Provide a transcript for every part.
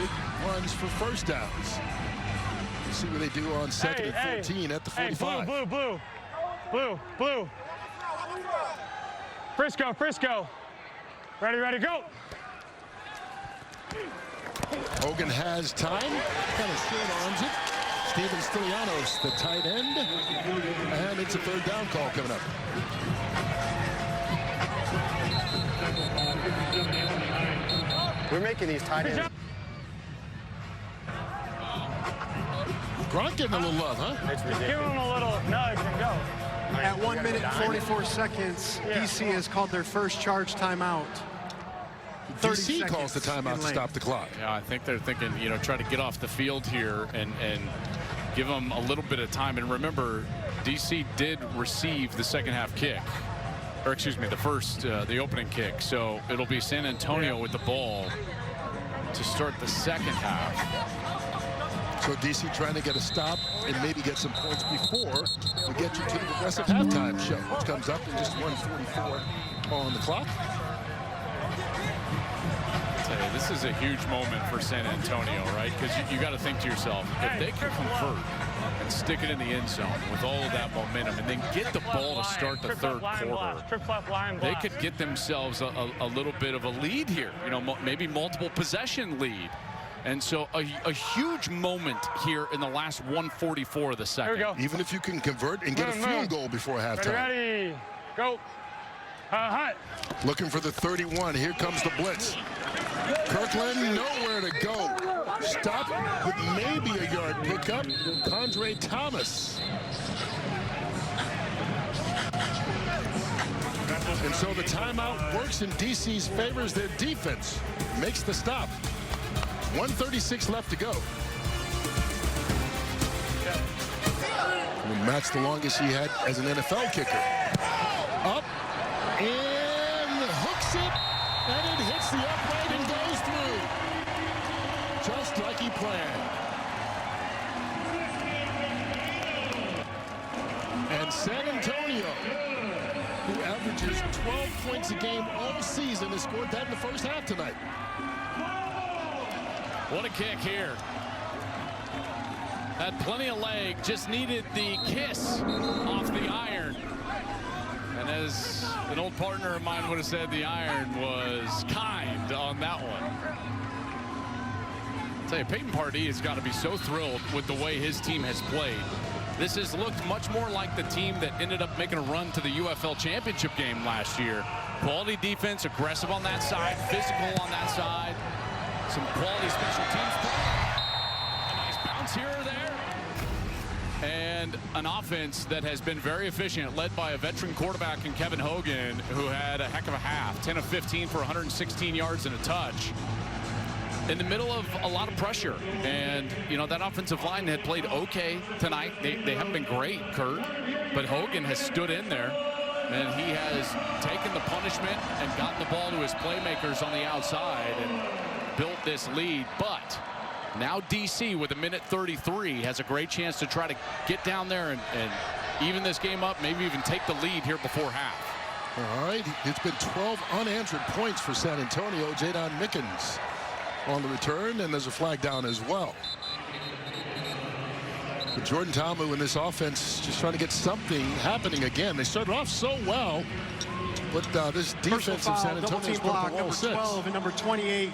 big runs for first downs. We'll see what they do on second and 14 at the 45. Hey, blue. Frisco. Ready, go. Hogan has time, kind of short arms it. Steven Stallions, the tight end, and it's a third down call coming up. We're making these tight ends. Gronk getting a little love, huh? It's ridiculous. Give him a little nudge and go. At 1 minute and 44 seconds, DC has called their first charge timeout. DC calls the timeout to stop the clock. Yeah, I think they're thinking, you know, try to get off the field here and give them a little bit of time. And remember, DC did receive the second half kick, or excuse me, the opening kick. So it'll be San Antonio with the ball to start the second half. So DC trying to get a stop and maybe get some points before we get you to the progressive halftime show, which comes up in just 1:44 on the clock. This is a huge moment for San Antonio, right? Because you got to think to yourself, if they can convert and stick it in the end zone with all of that momentum and then get the ball to start the third quarter, they could get themselves a little bit of a lead here, you know, maybe multiple possession lead. And so a huge moment here in the last 1:44 of the second. Here we go. Even if you can convert and get a field goal before halftime. Ready, go. Hut. Looking for the 31. Here comes the blitz. Kirkland nowhere to go. Stop with maybe a yard pickup. Condre Thomas. And so the timeout works in DC's favor as their defense makes the stop. 1:36 left to go. That's the longest he had as an NFL kicker. Up and hooks it, and it hits the upright and goes through. Just like he planned. And San Antonio, who averages 12 points a game all season, has scored that in the first half tonight. What a kick here. Had plenty of leg, just needed the kiss off the iron. And as an old partner of mine would have said, the iron was kind on that one. I'll tell you, Peyton Pardee has got to be so thrilled with the way his team has played. This has looked much more like the team that ended up making a run to the UFL championship game last year. Quality defense, aggressive on that side, physical on that side. Some quality special teams play. A nice bounce here or there. And an offense that has been very efficient, led by a veteran quarterback in Kevin Hogan, who had a heck of a half. 10 of 15 for 116 yards and a touch. In the middle of a lot of pressure. And, you know, that offensive line had played okay tonight. They haven't been great, Kurt. But Hogan has stood in there. And he has taken the punishment and gotten the ball to his playmakers on the outside and built this lead. But now DC with 1:33 has a great chance to try to get down there and even this game up, maybe even take the lead here before half. All right, it's been 12 unanswered points for San Antonio. Jadon Mickens on the return, and there's a flag down as well. But Jordan Ta'amu in this offense just trying to get something happening again. They started off so well, but this defense of San Antonio is block, number 12 and number 28.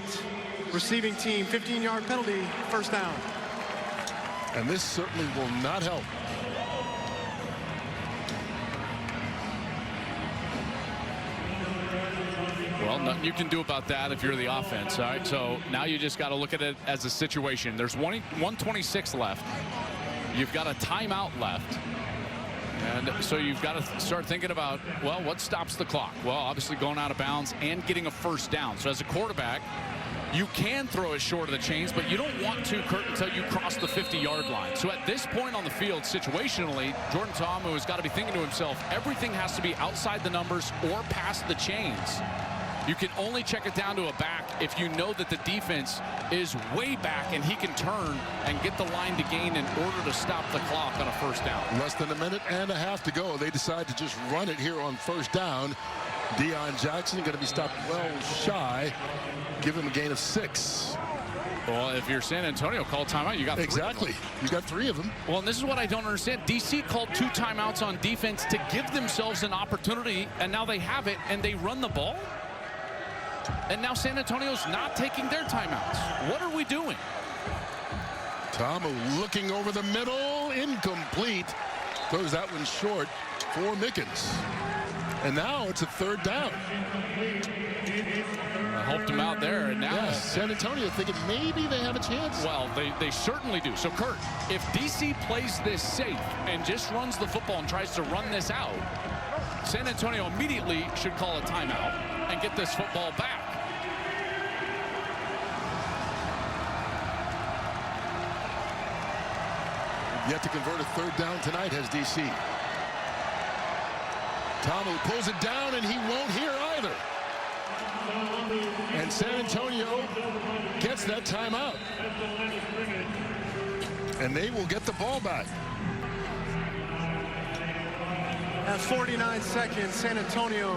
Receiving team, 15-yard penalty, first down. And this certainly will not help. Well, nothing you can do about that if you're the offense. All right, so now you just got to look at it as a situation. There's 1:26 left. You've got a timeout left. And so you've got to start thinking about, well, what stops the clock? Well, obviously going out of bounds and getting a first down. So as a quarterback, you can throw it short of the chains, but you don't want to, Kurt, until you cross the 50-yard line. So at this point on the field, situationally, Jordan Ta'amu has got to be thinking to himself, everything has to be outside the numbers or past the chains. You can only check it down to a back if you know that the defense is way back and he can turn and get the line to gain in order to stop the clock on a first down. Less than a minute and a half to go. They decide to just run it here on first down. Deion Jackson going to be stopped well shy. Give him a gain of 6. Well, if you're San Antonio, call timeout. You got 3 Exactly. You got 3 of them. Well, and this is what I don't understand. DC called 2 timeouts on defense to give themselves an opportunity, and now they have it, and they run the ball. And now San Antonio's not taking their timeouts. What are we doing? Tamu looking over the middle, incomplete. Throws that one short for Mickens. And now it's a 3rd down. Helped him out there, and now San Antonio thinking maybe they have a chance. Well, they certainly do. So, Kurt, if DC plays this safe and just runs the football and tries to run this out, San Antonio immediately should call a timeout and get this football back. Yet to convert a 3rd down tonight has DC. Tamu pulls it down, and he won't hear either. And San Antonio gets that timeout. And they will get the ball back. At 49 seconds, San Antonio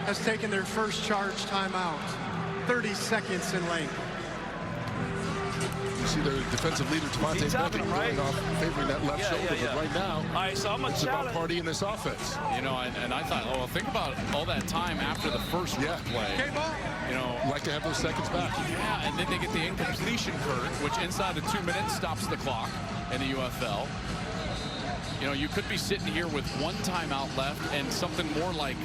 has taken their first charge timeout. 30 seconds in length. You see their defensive leader, Devontae Beckett, going off, favoring that left shoulder. But right now, all right, so I'm it's about party in this offense. You know, and I thought, well, think about all that time after the first play. You know, like to have those seconds back. Yeah, and then they get the incompletion, Kurt, which inside of 2 minutes stops the clock in the UFL. You know, you could be sitting here with 1 timeout left and something more like,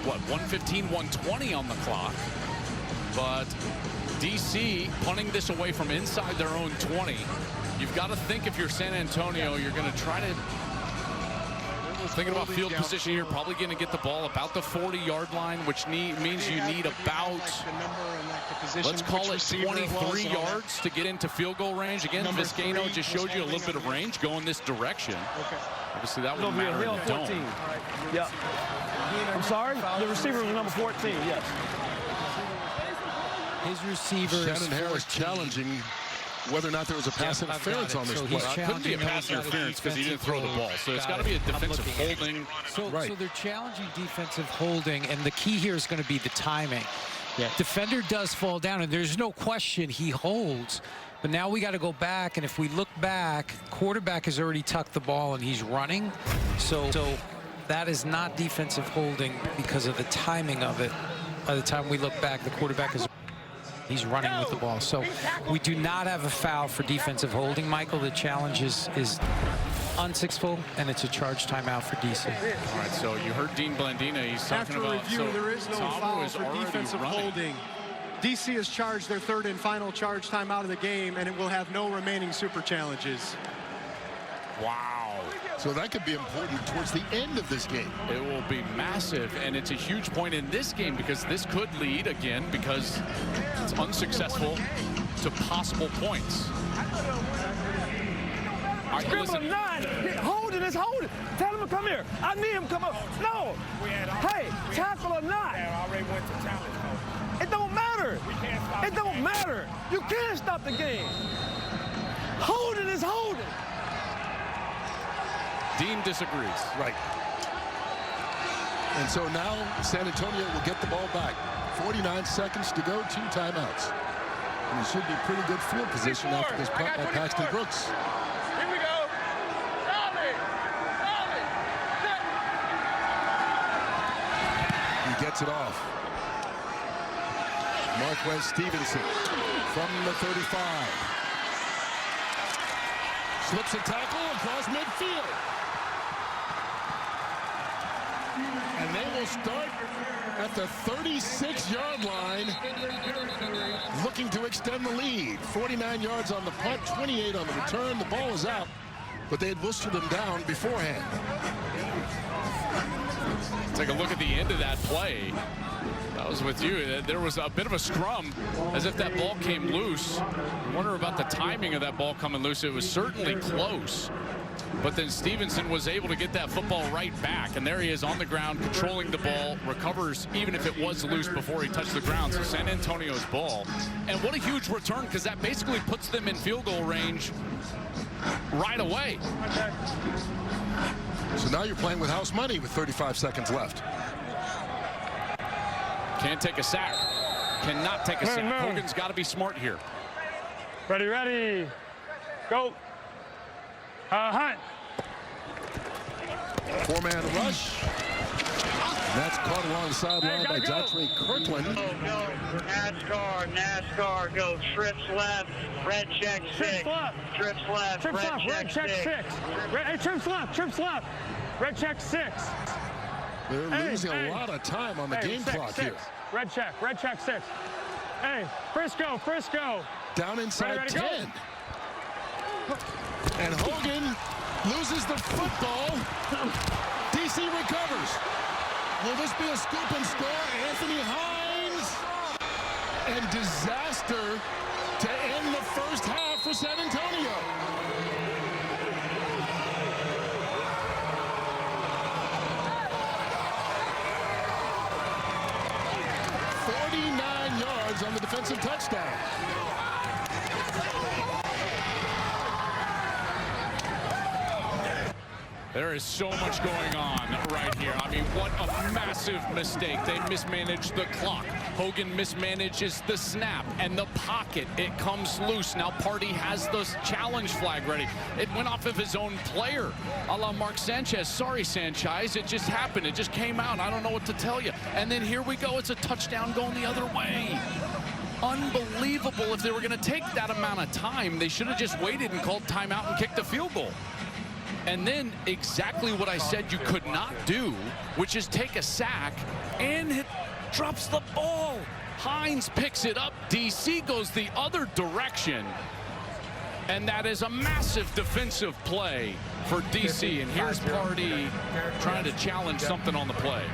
what, 1:15, 1:20 on the clock. But DC punting this away from inside their own 20. You've got to think, if you're San Antonio, you're going to try to, thinking about field position here, probably going to get the ball about the 40-yard line, which means you need about, let's call it 23 yards to get into field goal range. Again, Vizcaino just showed you a little bit of range going this direction. Obviously, that would matter in dome. Yeah. I'm sorry? The receiver was number 14, yes. His receiver Shannon Harris challenging whether or not there was a pass interference on this play. It couldn't be a pass interference because he didn't throw the ball. So it's got to be a defensive holding. So they're challenging defensive holding, and the key here is going to be the timing. Defender does fall down, and there's no question he holds. But now we got to go back, and if we look back, quarterback has already tucked the ball, and he's running. So that is not defensive holding because of the timing of it. By the time we look back, the quarterback is... He's running with the ball. So we do not have a foul for defensive holding, Michael. The challenge is unsuccessful, and it's a charge timeout for DC. All right, so you heard Dean Blandina. He's talking After about... review, there is no foul for defensive holding. DC has charged their 3rd and final charge timeout of the game, and it will have no remaining super challenges. Wow. So that could be important towards the end of this game. It will be massive, and it's a huge point in this game because this could lead, again, because it's unsuccessful, to possible points. All right, listen. 9. Holding is holding. Tell him to come here. I need him to come up. No. Hey, tackle or not. It don't matter. It don't matter. You can't stop the game. Holding is holding. Dean disagrees. Right. And so now San Antonio will get the ball back. 49 seconds to go, 2 timeouts. And it should be pretty good field position after this punt by Paxton Brooks. Here we go. He gets it off. Marquez Stevenson from the 35. Slips a tackle across midfield. And they will start at the 36-yard line, looking to extend the lead. 49 yards on the punt, 28 on the return. The ball is out, but they had whistled them down beforehand. Take a look at the end of that play. I was with you. There was a bit of a scrum as if that ball came loose. I wonder about the timing of that ball coming loose. It was certainly close. But then Stevenson was able to get that football right back. And there he is on the ground, controlling the ball, recovers even if it was loose before he touched the ground. So San Antonio's ball. And what a huge return, because that basically puts them in field goal range right away. So now you're playing with house money with 35 seconds left. Can't take a sack. Cannot take a sack. No. Hogan's got to be smart here. Ready, ready. Go. Hunt. Four-man rush. That's caught along the sideline by Zachary Kirkland. Go. NASCAR, go. Trips left, red check 6. Trips left, red check 6. Hey, trips left. Red check 6. They're losing a lot of time on the game clock here. Red check 6. Hey, Frisco. Down inside ready, 10. And Hogan loses the football. DC recovers. Will this be a scoop and score? Anthony Hines. And disaster to end the first half for San Antonio. On the defensive touchdown. There is so much going on right here. I mean, what a massive mistake. They mismanaged the clock. Hogan mismanages the snap and the pocket. It comes loose. Now Party has the challenge flag ready. It went off of his own player, a la Mark Sanchez. Sorry, Sanchez. It just happened. It just came out. I don't know what to tell you. And then here we go. It's a touchdown going the other way. Unbelievable. If they were going to take that amount of time, they should have just waited and called timeout and kicked the field goal. And then exactly what I said you could not do, which is take a sack, and it drops the ball. Hines picks it up. DC goes the other direction. And that is a massive defensive play for DC. And here's Party trying to challenge something on the play.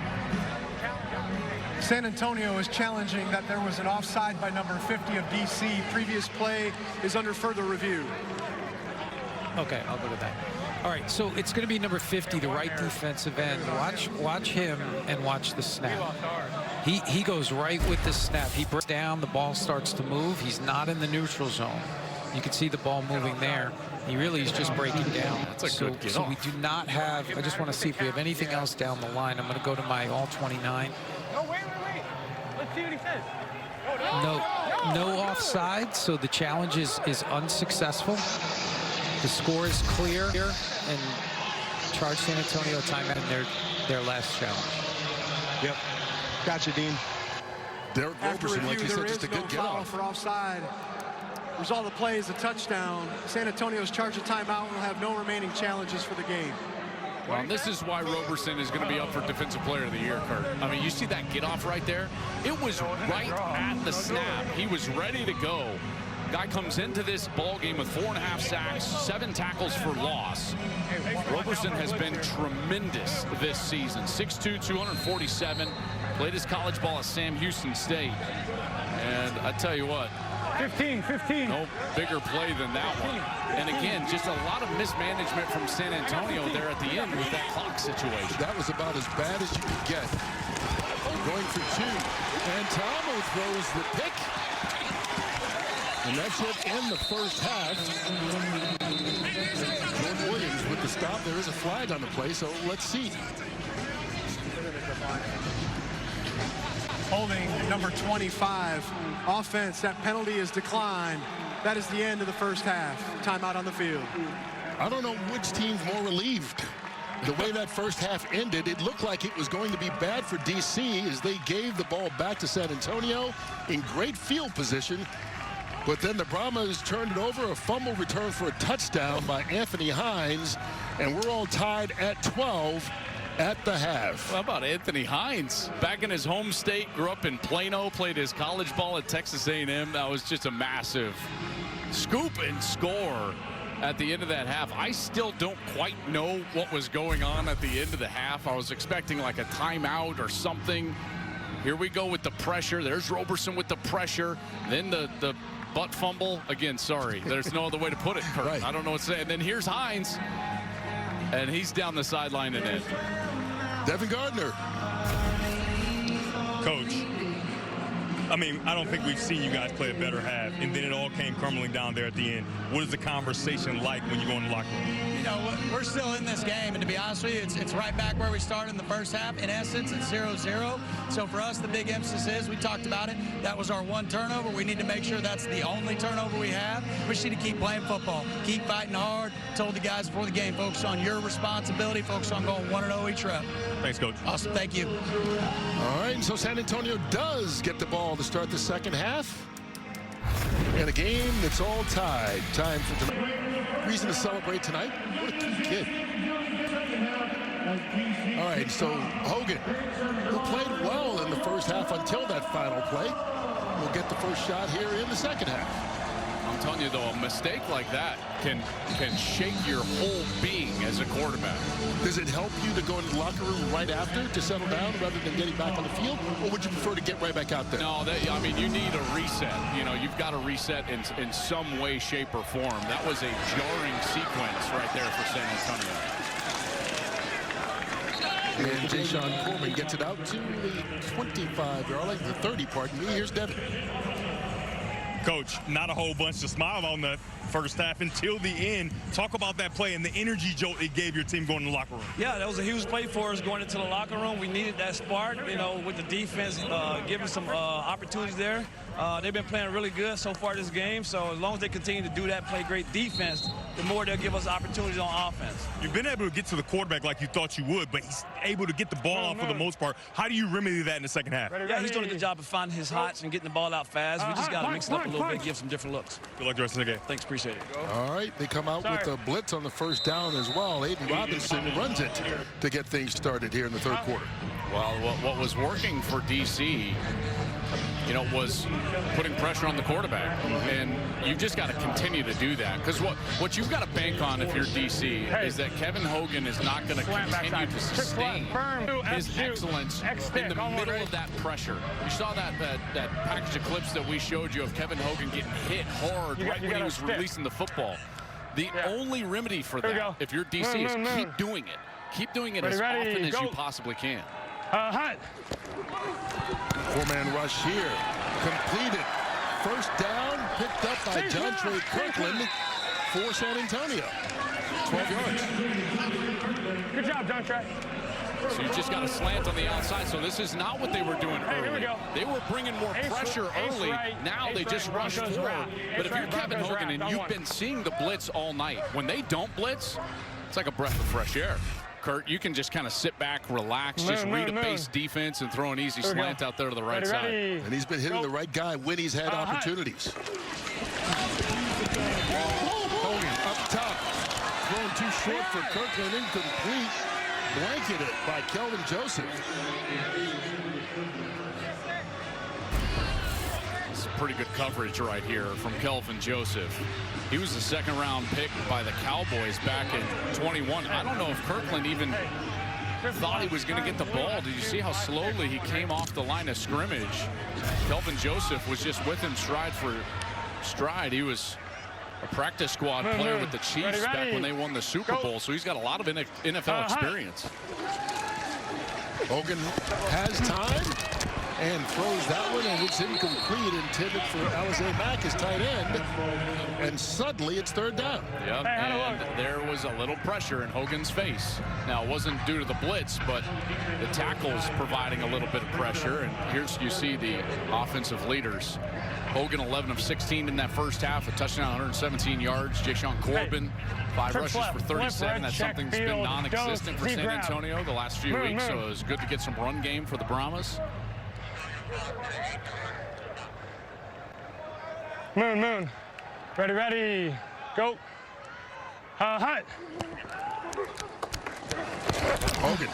San Antonio is challenging that there was an offside by number 50 of DC. Previous play is under further review. Okay, I'll go to that. All right, so it's going to be number 50, the right defensive end. Watch him and watch the snap. He goes right with the snap. He breaks down, the ball starts to move. He's not in the neutral zone. You can see the ball moving there. He really is just breaking down. That's a good get so off. we do not have, I just want to see if we have anything else down the line. I'm going to go to my all 29. No, wait. Let's see what he says. No offside, so the challenge is unsuccessful. The score is clear here, and charge San Antonio timeout in their last challenge. Yep. Gotcha, Dean. Derek Roberson, like you said, just a good get off. For offside. Result of the play is a touchdown. San Antonio's charge a timeout and will have no remaining challenges for the game. Well, and this is why Roberson is going to be up for Defensive Player of the Year, Kurt. I mean, you see that get off right there? It was right at the snap. He was ready to go. Guy comes into this ball game with 4.5 sacks, 7 tackles for loss. Roberson has been tremendous this season. 6'2", 247. Played his college ball at Sam Houston State. And I tell you what, 15. no bigger play than that one. And again, just a lot of mismanagement from San Antonio there at the end with that clock situation. That was about as bad as you could get. Going for 2. And Tomo throws the pick. And that should end the first half. Jordan Williams with the stop. There is a flag on the play, so let's see. Holding number 25. Offense, that penalty is declined. That is the end of the first half. Timeout on the field. I don't know which team's more relieved. The way that first half ended, it looked like it was going to be bad for DC as they gave the ball back to San Antonio in great field position. But then the Brahmas turned it over, a fumble return for a touchdown by Anthony Hines, and we're all tied at 12 at the half. How about Anthony Hines? Back in his home state, grew up in Plano, played his college ball at Texas A&M. That was just a massive scoop and score at the end of that half. I still don't quite know what was going on at the end of the half. I was expecting like a timeout or something. Here we go with the pressure. There's Roberson with the pressure. Then the butt fumble. Again, sorry. There's no other way to put it, Kurt. Right. I don't know what to say. And then here's Hines. And he's down the sideline and in. Devin Gardner. Coach, I mean, I don't think we've seen you guys play a better half, and then it all came crumbling down there at the end. What is the conversation like when you go in the locker room? You know, we're still in this game, and to be honest with you, it's right back where we started in the first half. In essence, it's 0-0. So for us, the big emphasis is, we talked about it, that was our one turnover. We need to make sure that's the only turnover we have. We just need to keep playing football, keep fighting hard. Told the guys before the game, focus on your responsibility, focus on going 1-0 each rep. Thanks, Coach. Awesome, thank you. All right, and so San Antonio does get the ball to start the second half. And a game that's all tied. Time for tonight. Reason to celebrate tonight? What a cute kid. All right, so Hogan, who played well in the first half until that final play, will get the first shot here in the second half. I'm telling you, though, a mistake like that can shake your whole being as a quarterback. Does it help you to go into the locker room right after to settle down rather than getting back on the field, or would you prefer to get right back out there? No, I mean, you need a reset. You know, you've got to reset in some way, shape, or form. That was a jarring sequence right there for San Antonio. And Jayshawn Coleman gets it out to the 25-yard line, the 30, pardon me. Here's Devin. Coach, not a whole bunch to smile on the first half until the end. Talk about that play and the energy jolt it gave your team going in the locker room. Yeah, that was a huge play for us going into the locker room. We needed that spark, you know, with the defense giving some opportunities there. They've been playing really good so far this game, so as long as they continue to do that, play great defense, the more they'll give us opportunities on offense. You've been able to get to the quarterback like you thought you would, but he's able to get the ball out for the most part. How do you remedy that in the second half? Yeah, he's doing a good job of finding his hots and getting the ball out fast. We just got to mix it up a little bit, give some different looks. Good luck the rest of the game. Thanks, appreciate it. All right, they come out with a blitz on the first down as well. Aiden Robinson runs it to get things started here in the third quarter. Well, what was working for DC, you know, was putting pressure on the quarterback, and you've just got to continue to do that, because what you've got to bank on if you're DC is that Kevin Hogan is not going to continue to sustain his excellence in the middle of that pressure. You saw that package of clips that we showed you of Kevin Hogan getting hit hard right when he was releasing the football. The only remedy for that, if you're DC, is keep doing it. Keep doing it as often as you possibly can. Hot. Four-man rush here. Completed. First down, picked up by John Trey Kirkland for San Antonio. 12 yards. Good job, John Trey. So you just got a slant on the outside. So this is not what they were doing early. Here we go. They were bringing more pressure early. Now they just rush forward. But if you're Kevin Hogan and you've been seeing the blitz all night, when they don't blitz, it's like a breath of fresh air. Kurt, you can just kind of sit back, relax, just read a base defense and throw an easy slant out there to the right side. And he's been hitting the right guy when he's had opportunities. Hogan up top. Thrown too short for Kirkland, incomplete. Blanketed by Kelvin Joseph. It's pretty good coverage right here from Kelvin Joseph. He was the second-round pick by the Cowboys back in 21. I don't know if Kirkland even thought he was going to get the ball. Did you see how slowly he came off the line of scrimmage? Kelvin Joseph was just with him stride for stride. He was a practice squad player with the Chiefs back when they won the Super Bowl, so he's got a lot of NFL experience. Hogan has time and throws that one, and it's incomplete, intended for Alize Mack, his tight end, and suddenly it's third down. Yep, and there was a little pressure in Hogan's face. Now, it wasn't due to the blitz, but the tackles providing a little bit of pressure, and here's you see the offensive leaders. Hogan 11 of 16 in that first half, a touchdown, 117 yards. Jayshawn Corbin, 5 rushes for 37. That's something that's been non-existent for San Antonio the last few weeks, so it was good to get some run game for the Brahmas. Moon. Ready. Go. Hot. Hogan.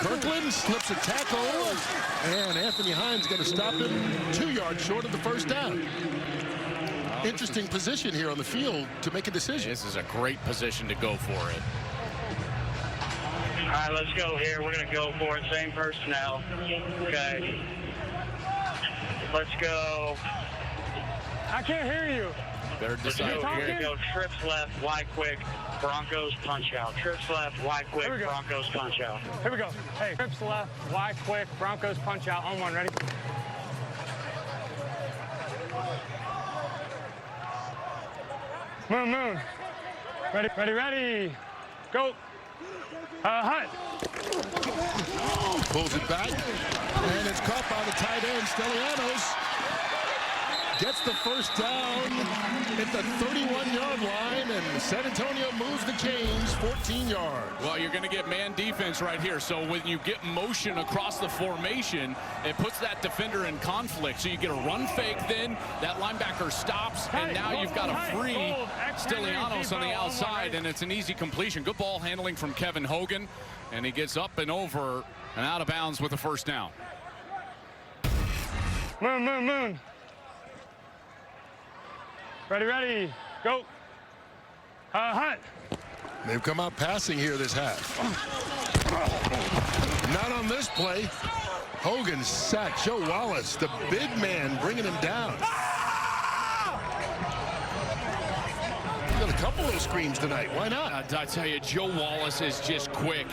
Kirkland slips a tackle, and Anthony Hines going to stop him 2 yards short of the first down. Interesting position here on the field to make a decision. This is a great position to go for it. All right, let's go here. We're going to go for it. Same personnel. Okay. Let's go. I can't hear you. Better decide. We're going to go trips left, wide quick, Broncos punch out. Trips left, wide quick, Broncos punch out. Here we go. Hey, trips left, wide quick, Broncos punch out. On one, ready? Moon, moon. Ready, ready, ready. Go. Hunt. Pulls it back, and it's caught by the tight end, Stallions. Gets the first down at the 31-yard line, and San Antonio moves the chains 14 yards. Well, you're going to get man defense right here. So when you get motion across the formation, it puts that defender in conflict. So you get a run fake then, that linebacker stops, and now you've got a free Stallions on the outside, and it's an easy completion. Good ball handling from Kevin Hogan, and he gets up and over and out of bounds with a first down. Moon, moon, moon. Ready, ready, go. Hunt. They've come out passing here this half. Not on this play. Hogan sacked Joe Wallace, the big man, bringing him down. Got a couple of those screams tonight. Why not? I tell you, Joe Wallace is just quick.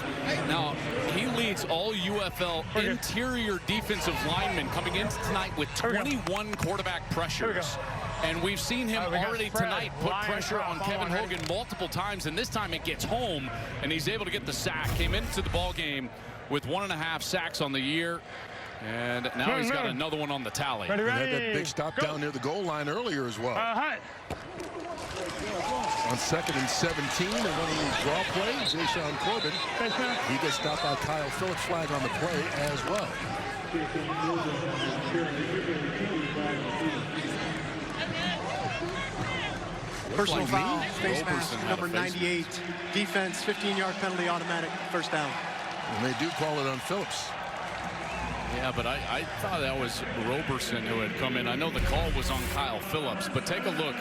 Now, he leads all UFL interior defensive linemen coming into tonight with 21 quarterback pressures. And we've seen him already tonight put pressure on Kevin Hogan multiple times, and this time it gets home, and he's able to get the sack. Came into the ball game with 1.5 sacks on the year, and now he's got another one on the tally. He had that big stop down near the goal line earlier as well. On 2nd and 17, and running draw play, Jashawn Corbin. He gets stopped by Kyle Phillips, flag on the play as well. Personal foul, face mask, number 98. Defense, 15-yard penalty, automatic, first down. And they do call it on Phillips. Yeah, but I thought that was Roberson who had come in. I know the call was on Kyle Phillips, but take a look.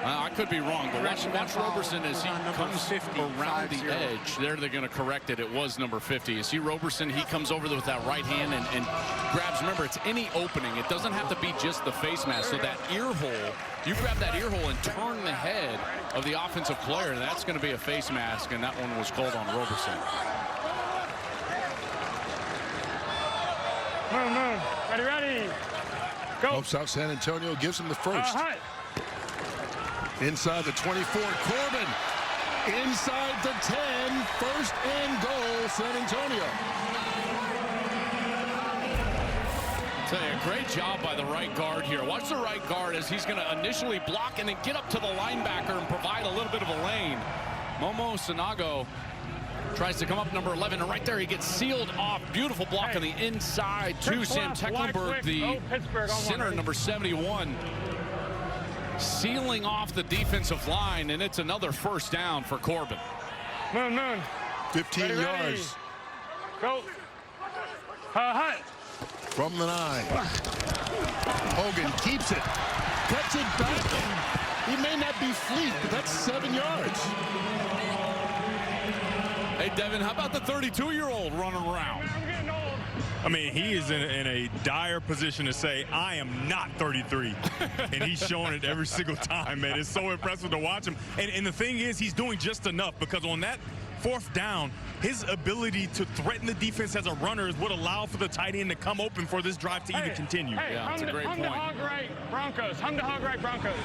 I could be wrong, but watch Roberson as he comes around the edge. There they're going to correct it. It was number 50. You see Roberson, he comes over with that right hand and grabs. Remember, it's any opening. It doesn't have to be just the face mask. So that ear hole, you grab that ear hole and turn the head of the offensive player. That's going to be a face mask, and that one was called on Roberson. Moon, moon. Ready, ready. Go. Helps out San Antonio, gives him the first. Inside the 24, Corbin. Inside the 10, first and goal, San Antonio. Tell you, great job by the right guard here. Watch the right guard as he's going to initially block and then get up to the linebacker and provide a little bit of a lane. Momo Sanago tries to come up number 11, and right there he gets sealed off. Beautiful block on the inside to Sam Tecklenburg, the center, number 71. Sealing off the defensive line, and it's another first down for Corbin. Moon, moon. 15 yards. Go. Hunt. From the 9. Hogan keeps it. Cuts it back. He may not be fleet, but that's 7 yards. Hey, Devin, how about the 32-year-old running around? I mean, he is in a dire position to say, I am not 33. And he's showing it every single time, man. It's so impressive to watch him. And the thing is, he's doing just enough, because on that 4th down, his ability to threaten the defense as a runner would allow for the tight end to come open for this drive to even continue. Hey, yeah, that's a great point. Hum to hog right Broncos. Hum to hog right Broncos.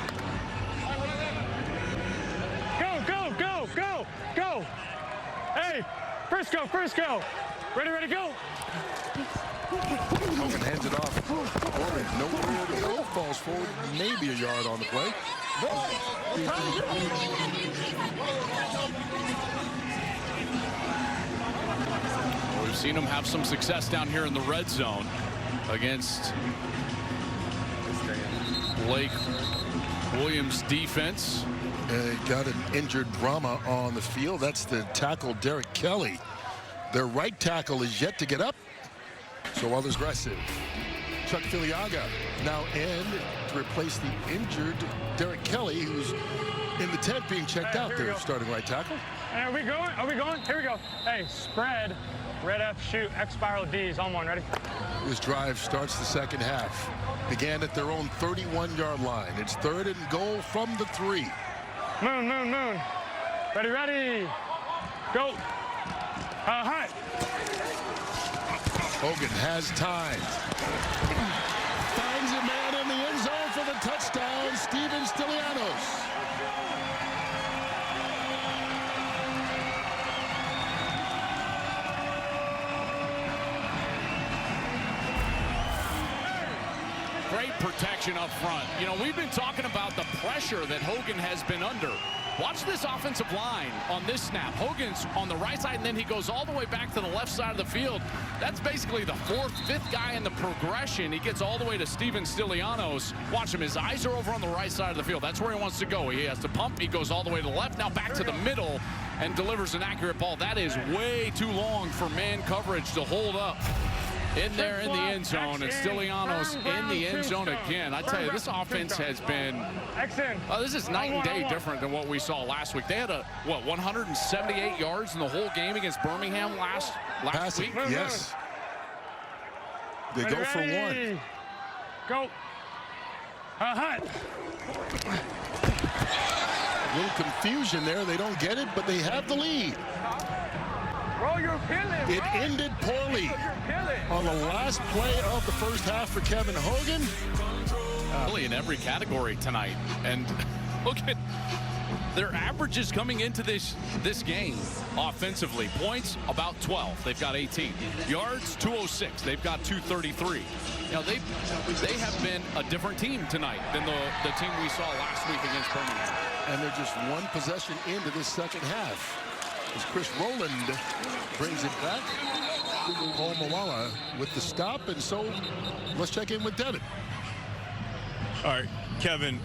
Go, go, go, go, go. Hey, Frisco, Frisco. Ready, ready, go. Hogan hands it off. Corbin, nowhere to go. Falls forward, maybe a yard on the play. We've seen him have some success down here in the red zone against Blake Williams' defense. Got an injured Brahma on the field. That's the tackle, Derek Kelly. Their right tackle is yet to get up. So while there's aggressive, Chuck Filiaga now in to replace the injured Derek Kelly, who's in the tent being checked out. Their starting right tackle. Are we going? Are we going? Here we go. Hey, spread, red F, shoot, X spiral D's on one. Ready? This drive starts the second half. Began at their own 31-yard line. It's 3rd and goal from the 3. Moon, moon, moon. Ready, ready. Go. Hunt. Hogan has time. Finds a man in the end zone for the touchdown, Steven Stallions. protection up front. You know, we've been talking about the pressure that Hogan has been under. Watch this offensive line on this snap. Hogan's on the right side, and then he goes all the way back to the left side of the field. That's basically the 4th, 5th guy in the progression. He gets all the way to Steven Stylianos. Watch him. His eyes are over on the right side of the field. That's where he wants to go. He has to pump. He goes all the way to the left. Now back to the middle and delivers an accurate ball. That is way too long for man coverage to hold up. In there in the end zone, and Stylianos in the end zone again. I tell you, this offense has been, this is night and day different than what we saw last week. They had 178 yards in the whole game against Birmingham last week? Yes. They go for 1. Go. Hut. A little confusion there. They don't get it, but they have the lead. Bro, you're killing. It ended poorly on the last play of the first half for Kevin Hogan. Really in every category tonight. And look at their averages coming into this game offensively. Points, about 12. They've got 18. Yards, 206. They've got 233. You know, they have been a different team tonight than the team we saw last week against Birmingham. And they're just one possession into this second half. As Chris Rowland brings it back. Paul Mawala with the stop, and so let's check in with Devin. All right, Kevin,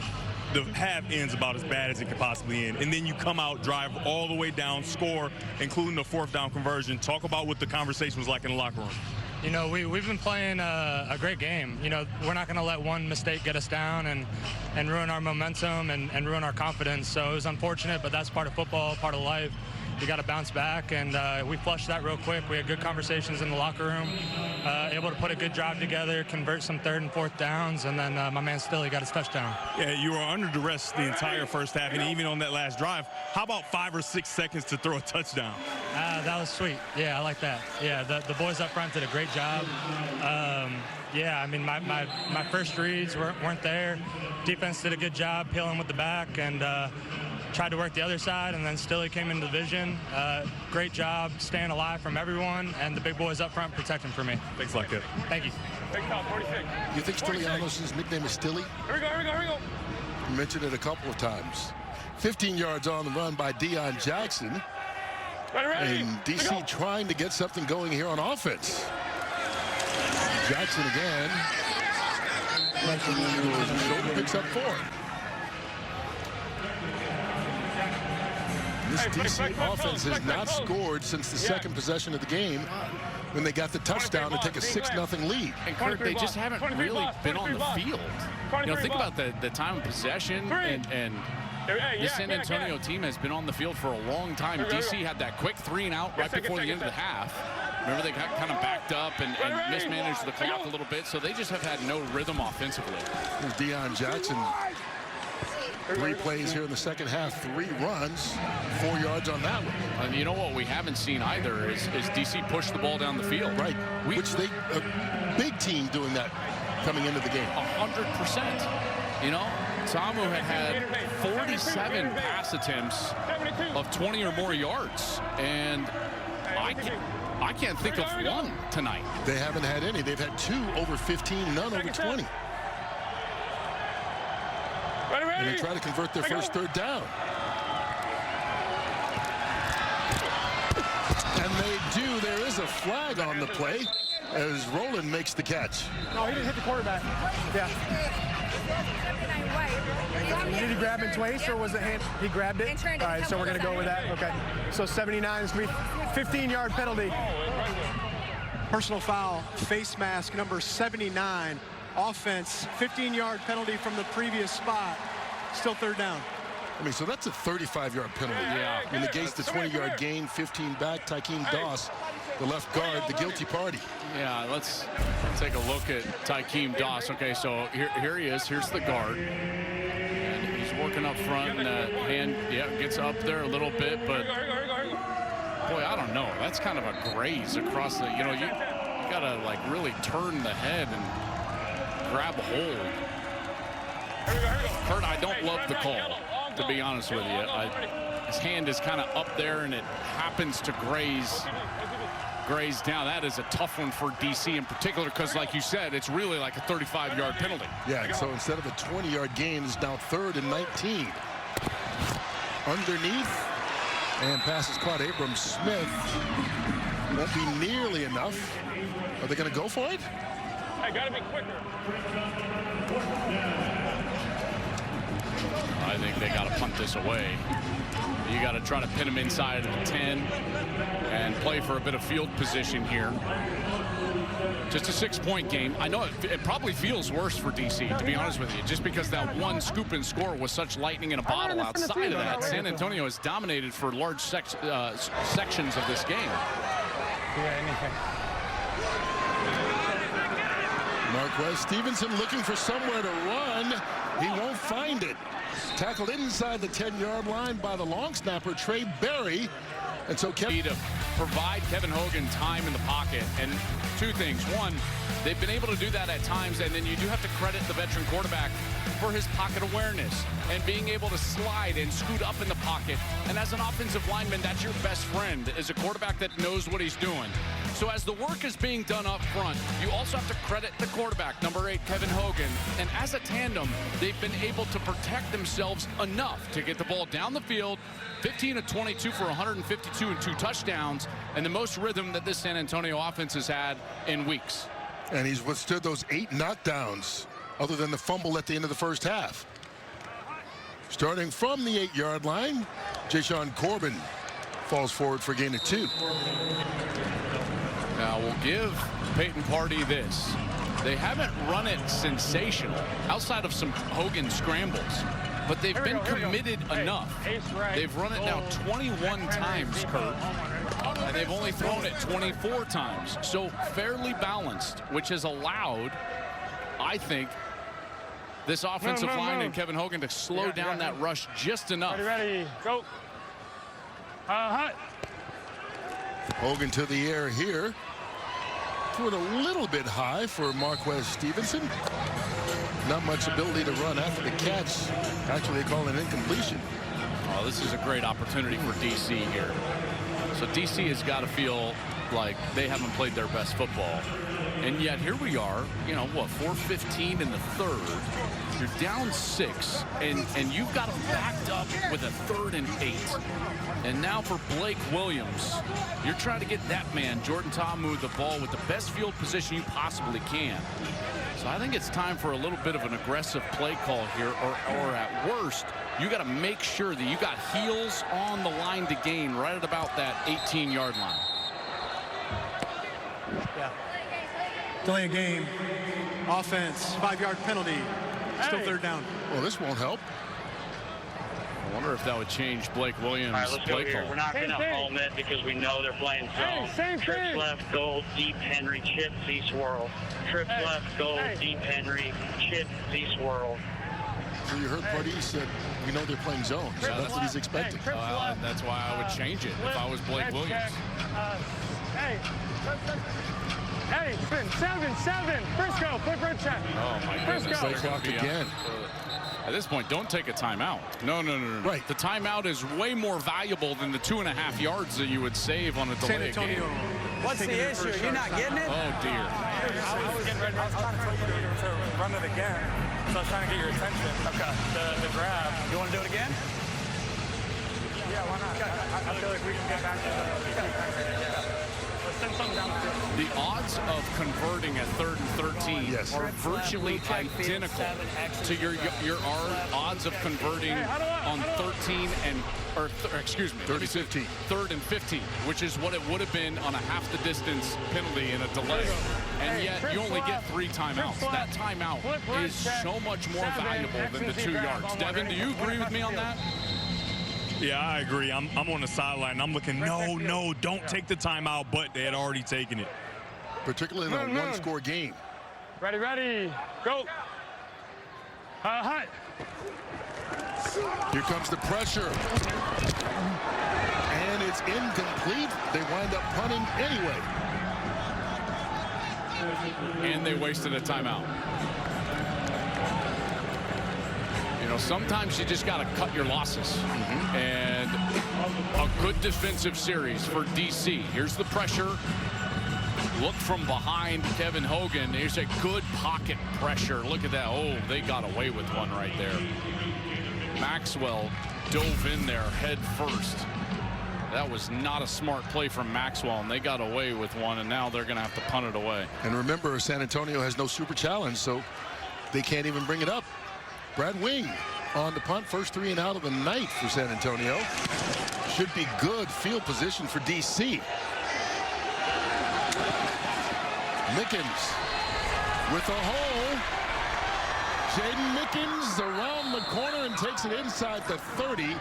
the half ends about as bad as it could possibly end, and then you come out, drive all the way down, score, including the 4th down conversion. Talk about what the conversation was like in the locker room. You know, we've been playing a great game. You know, we're not going to let one mistake get us down and ruin our momentum and ruin our confidence. So it was unfortunate, but that's part of football, part of life. We got to bounce back, and we flushed that real quick. We had good conversations in the locker room, able to put a good drive together, convert some 3rd and 4th downs, and then my man Stilly got his touchdown. Yeah, you were under duress the entire first half, and even on that last drive. How about 5 or 6 seconds to throw a touchdown? That was sweet. Yeah, I like that. Yeah, the boys up front did a great job. Yeah, I mean, my first reads weren't there. Defense did a good job peeling with the back, and tried to work the other side, and then Stilly came into the vision. Great job staying alive from everyone, and the big boys up front protecting for me. Thanks like that. Thank you. You think Stylianos' nickname is Stilly? Here we go. You mentioned it a couple of times. 15 yards on the run by Deion Jackson. Ready. And DC trying to get something going here on offense. Jackson again. Shoulder picks up 4. This DC offense has not scored since the second possession of the game when they got the touchdown to take a 6-0 lead. And Kurt, they just haven't really been on the field. You know, think about the time of possession, and this San Antonio team has been on the field for a long time. DC had that quick 3-and-out right before the end of the half. Remember, they got kind of backed up and mismanaged the clock a little bit, so they just have had no rhythm offensively. Here's Deion Jackson. 3 plays here in the second half, 3 runs, 4 yards on that one. And you know what we haven't seen either is DC push the ball down the field. Right, which they, a big team doing that coming into the game. 100%. You know, Tamu had 47 pass attempts of 20 or more yards, and I can't think of one tonight. They haven't had any. They've had 2 over 15, none over 20. And they try to convert their first 3rd down. And they do. There is a flag on the play as Rowland makes the catch. No, he didn't hit the quarterback. Yeah. Did he grab it twice, or was it hand? He grabbed it? All right, so we're going to go with that. Okay. So 79 is going to be 15-yard penalty. Personal foul, face mask number 79. Offense, 15-yard penalty from the previous spot. Still 3rd down. I mean, so that's a 35-yard penalty. Yeah. And negates the 20-yard gain, 15 back. Tykeem Doss, the left guard, the guilty party. Yeah, let's take a look at Tykeem Doss. Okay, so here he is. Here's the guard. And he's working up front. And hand, gets up there a little bit. But, boy, I don't know. That's kind of a graze across the, you got to, like, really turn the head and grab a hold. Kurt, I don't love the call, to be honest with you. His hand is kind of up there, and it happens to graze grazed down. That is a tough one for DC in particular because, like you said, it's really like a 35-yard penalty. Yeah, so instead of a 20-yard gain, it's now 3rd and 19. Underneath, and passes caught. Abrams Smith won't be nearly enough. Are they going to go for it? I got to be quicker. I think they got to punt this away. You got to try to pin them inside of the 10 and play for a bit of field position here. Just a 6-point game. I know it probably feels worse for DC, to be honest with you, just because that one scoop and score was such lightning in a bottle. Outside of that, San Antonio has dominated for large sections of this game. Marquez Stevenson looking for somewhere to run. He won't find it. Tackled inside the 10-yard line by the long snapper, Trey Berry. And so to provide Kevin Hogan time in the pocket. And two things. One, they've been able to do that at times, and then you do have to credit the veteran quarterback for his pocket awareness and being able to slide and scoot up in the pocket. And as an offensive lineman, that's your best friend, is a quarterback that knows what he's doing. So as the work is being done up front, you also have to credit the quarterback, number 8, Kevin Hogan. And as a tandem, they've been able to protect themselves enough to get the ball down the field, 15 of 22 for 152 and 2 touchdowns, and the most rhythm that this San Antonio offense has had in weeks. And he's withstood those 8 knockdowns, other than the fumble at the end of the first half. Starting from the 8-yard line, Jashawn Corbin falls forward for a gain of 2. Now we'll give Peyton Pardee this. They haven't run it sensational outside of some Hogan scrambles, but they've been committed enough. They've run it now 21 times, Kurt, and they've only thrown it 24 times. So fairly balanced, which has allowed, I think, this offensive line and Kevin Hogan to slow down that rush just enough. Ready, go. Hut. Hogan to the air here. Threw it a little bit high for Marquez Stevenson. Not much ability to run after the catch. Actually, they call it an incompletion. Oh, this is a great opportunity for DC here. So DC has got to feel like they haven't played their best football. And yet here we are, you know, what, 4:15 in the third. You're down 6, and you've got them backed up with a 3rd and 8. And now for Blake Williams, you're trying to get that man, Jordan Ta'amu, the ball with the best field position you possibly can. So I think it's time for a little bit of an aggressive play call here, or at worst, you got to make sure that you got heels on the line to gain right at about that 18-yard line. Yeah. Delay a game. Offense, 5-yard penalty. Still 3rd down. Well, this won't help. I wonder if that would change Blake Williams' All right, let's go play here. call. We're not going to home it because we know they're playing zone. Trips left, goal, deep, Henry, chip, Z swirl. Trips left, goal, deep, Henry, chip, Z swirl. So you heard Pardee said, we know they're playing zone. So that's what he's expecting. Well, that's why I would change it if I was Blake Williams. Hey, 7-7. Frisco, flip road check. Oh, my goodness. Play clock again. At this point, don't take a timeout. No. Right. The timeout is way more valuable than the 2.5 yards that you would save on a delay game. What's the issue? You're not getting it? Oh, dear. I was getting ready. I was trying to tell you to run it again. So I was trying to get your attention. Okay. The grab. You want to do it again? Yeah, why not? I feel like we can get back to the The odds of converting at 3rd and 13 are virtually identical to your odds of converting on 13 and, excuse me, 3rd and 15. 3rd and 15, which is what it would have been on a half the distance penalty in a delay. And yet you only get 3 timeouts. That timeout is so much more valuable than the 2 yards. Devin, do you agree with me on that? Yeah, I agree. I'm on the sideline. I'm looking, no, don't take the timeout, but they had already taken it. Particularly in a one-score game. Ready, go. Hut. Here comes the pressure. And it's incomplete. They wind up punting anyway. And they wasted a timeout. You know, sometimes you just got to cut your losses. And a good defensive series for DC. Here's the pressure. Look from behind Kevin Hogan. There's a good pocket pressure. Look at that. Oh, they got away with one right there. Maxwell dove in there head first. That was not a smart play from Maxwell, and they got away with one, and now they're going to have to punt it away. And remember, San Antonio has no super challenge, so they can't even bring it up. Brad Wing on the punt, first 3 and out of the night for San Antonio. Should be good field position for DC. Mickens with a hole. Jaden Mickens around the corner and takes it inside the 30.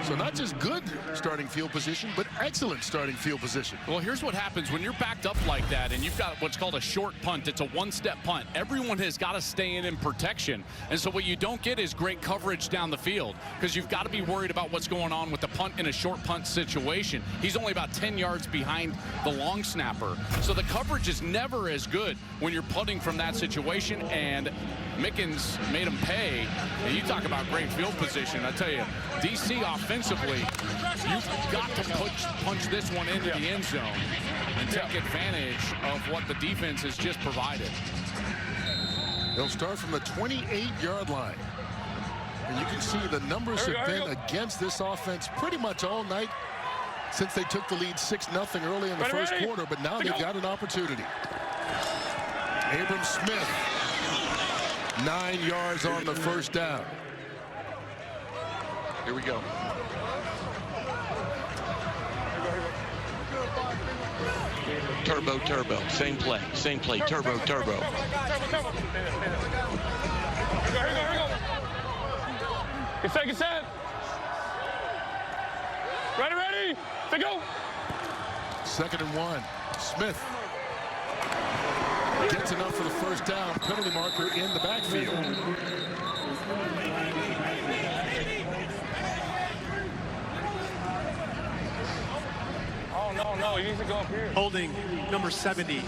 So not just good starting field position, but excellent starting field position. Well, here's what happens when you're backed up like that and you've got what's called a short punt. It's a one-step punt. Everyone has got to stay in protection. And so what you don't get is great coverage down the field because you've got to be worried about what's going on with the punt in a short punt situation. He's only about 10 yards behind the long snapper. So the coverage is never as good when you're punting from that situation, and Mickens made him pay. And you talk about great field position. I tell you, DC offensively, you've got to punch this one into the end zone and take advantage of what the defense has just provided. They'll start from the 28-yard line. And you can see the numbers have been against this offense pretty much all night since they took the lead 6-0 early in the first quarter, but now they've got an opportunity. Abram Smith, 9 yards on the first down. Here we go. Turbo, turbo. Same play, turbo, turbo. Here we go. Get set. Ready. To go. 2nd and 1. Smith gets enough for the first down. Penalty marker in the backfield. No, he needs to go up here. Holding number 70.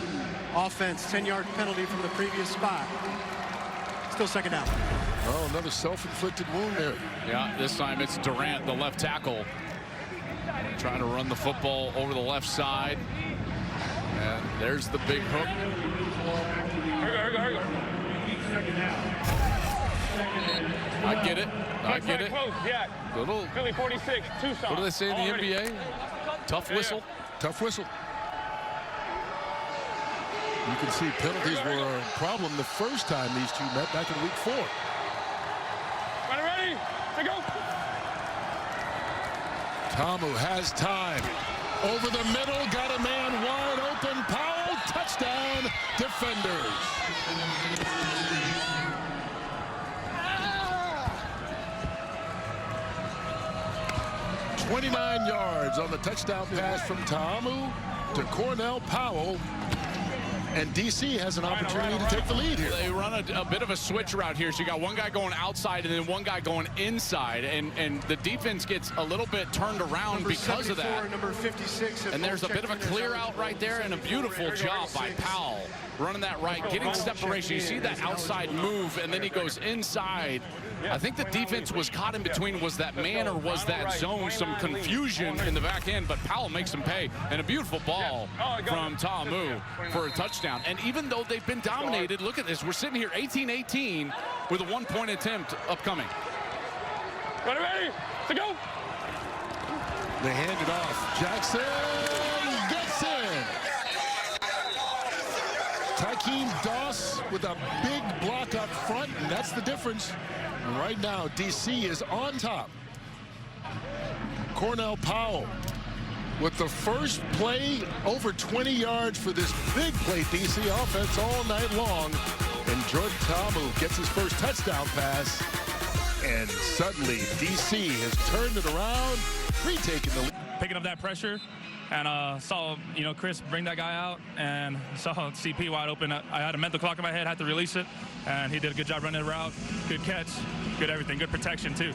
Offense, 10-yard penalty from the previous spot. Still 2nd down. Oh, another self-inflicted wound there. Yeah, this time it's Durant, the left tackle, trying to run the football over the left side. And there's the big hook. Here we go. I get it. Close, yeah. Little. Philly 46, Tucson. What do they say in the NBA? Tough whistle. Tough whistle. You can see penalties were a problem the first time these two met back in week 4. Ready, to go. Tamu has time. Over the middle, got a man wide open. Powell, touchdown, defenders. 29 yards on the touchdown pass from Tamu to Cornell Powell. And DC has an opportunity to take the lead here. They run a bit of a switch route here. So you got one guy going outside and then one guy going inside. And the defense gets a little bit turned around because of that. Number 56. And there's a bit of a clear out right there and a beautiful job by Powell. Running that right, getting separation. You see that outside move, and then he goes inside. I think the defense was caught in between. Was that man or was that zone? Some confusion in the back end, but Powell makes him pay. And a beautiful ball from Tamu for a touchdown. And even though they've been dominated, look at this. We're sitting here 18-18 with a one-point attempt upcoming. Ready, to go. They hand it off. Jackson gets in. Tykeem Doss with a big block up front, and that's the difference. And right now, DC is on top. Cornell Powell with the first play over 20 yards for this big play DC offense all night long. And Jordan Tamu gets his first touchdown pass. And suddenly, DC has turned it around, retaking the lead. Picking up that pressure. And saw, Chris bring that guy out and saw CP wide open. I had a mental clock in my head, had to release it, and he did a good job running the route. Good catch. good everything, good protection too.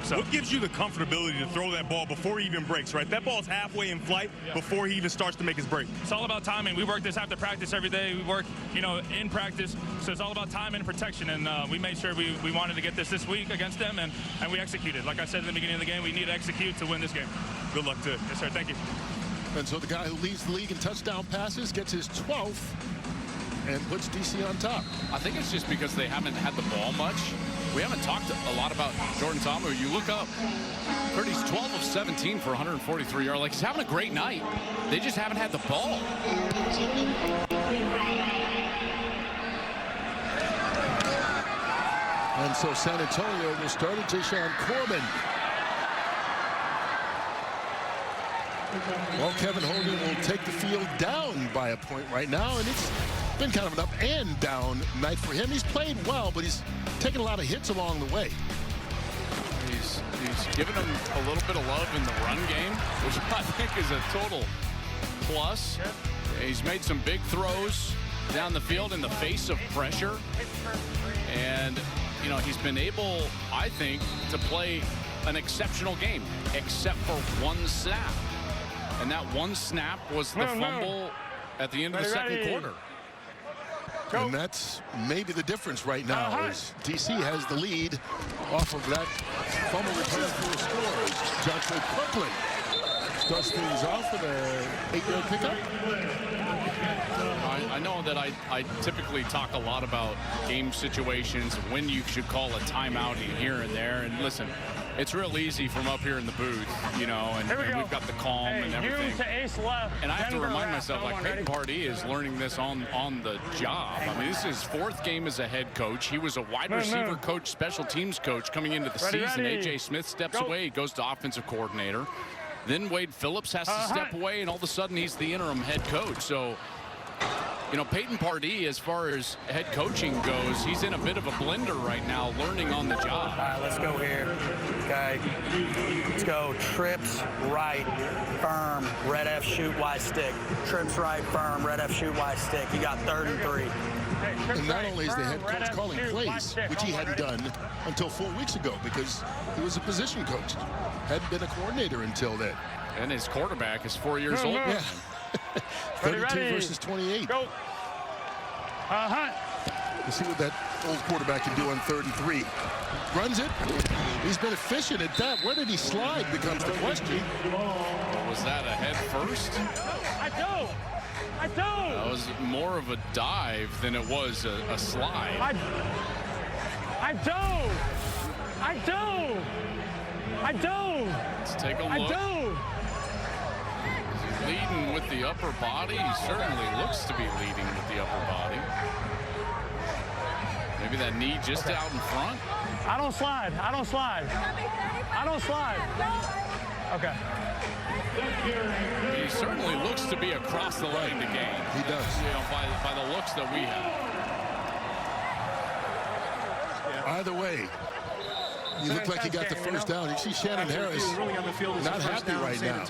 So what gives you the comfortability to throw that ball before he even breaks, right? That ball's halfway in flight before he even starts to make his break. It's all about timing. We work this after practice every day. We work, you know, in practice. So it's all about timing and protection. And we made sure we wanted to get this week against them, and we executed. Like I said in the beginning of the game, we need to execute to win this game. Good luck to it. Yes, sir. Thank you. And so the guy who leads the league in touchdown passes gets his 12th and puts DC on top. I think it's just because they haven't had the ball much. We haven't talked a lot about Jordan Ta'amu. You look up, Purdy's 12 of 17 for 143 yards. Like, he's having a great night. They just haven't had the ball. And so San Antonio will start at Jashaun Corbin. Well, Kevin Hogan will take the field down by a point right now, and it's been kind of an up and down night for him. He's played well, but he's taken a lot of hits along the way. He's given him a little bit of love in the run game, which I think is a total plus. He's made some big throws down the field in the face of pressure. And, you know, he's been able, I think, to play an exceptional game, except for one snap. And that one snap was the fumble at the end of the second quarter. And that's maybe the difference right now is DC has the lead off of that fumble return for a score. Joshua Kirkland starts things off with an 8-yard pickup. I know that I typically talk a lot about game situations, when you should call a timeout here and there. And listen, it's real easy from up here in the booth, you know, and we've got the calm and everything. And I have to remind myself, like, Peyton Pardee is learning this on the job. I mean, this is his 4th game as a head coach. He was a wide receiver coach, special teams coach coming into the season. A.J. Smith steps away. He goes to offensive coordinator. Then Wade Phillips has to step away, and all of a sudden he's the interim head coach. So, you know, Peyton Pardee, as far as head coaching goes, he's in a bit of a blender right now, learning on the job. All right, let's go here. Okay. Let's go. Trips right, firm, red F, shoot, Y stick. Trips right, firm, red F, shoot, Y stick. You got 3rd and 3. And not only is the head coach calling plays, which he hadn't done until 4 weeks ago because he was a position coach. Hadn't been a coordinator until then. And his quarterback is 4 years old. Yeah. 32 versus 28. Go. Let's see what that old quarterback can do on 3rd and 3. Runs it. He's been efficient at that. Where did he slide becomes the question. Was that a head first? I don't. That was more of a dive than it was a slide. I don't. Let's take a look. Is he leading with the upper body? He certainly looks to be leading with the upper body. Maybe that knee just out in front. I don't slide. Okay. He certainly looks to be across the line to gain. He does. You know, by the looks that we have. Either way, you look like you got the first down. You see Shannon Harris not happy right now.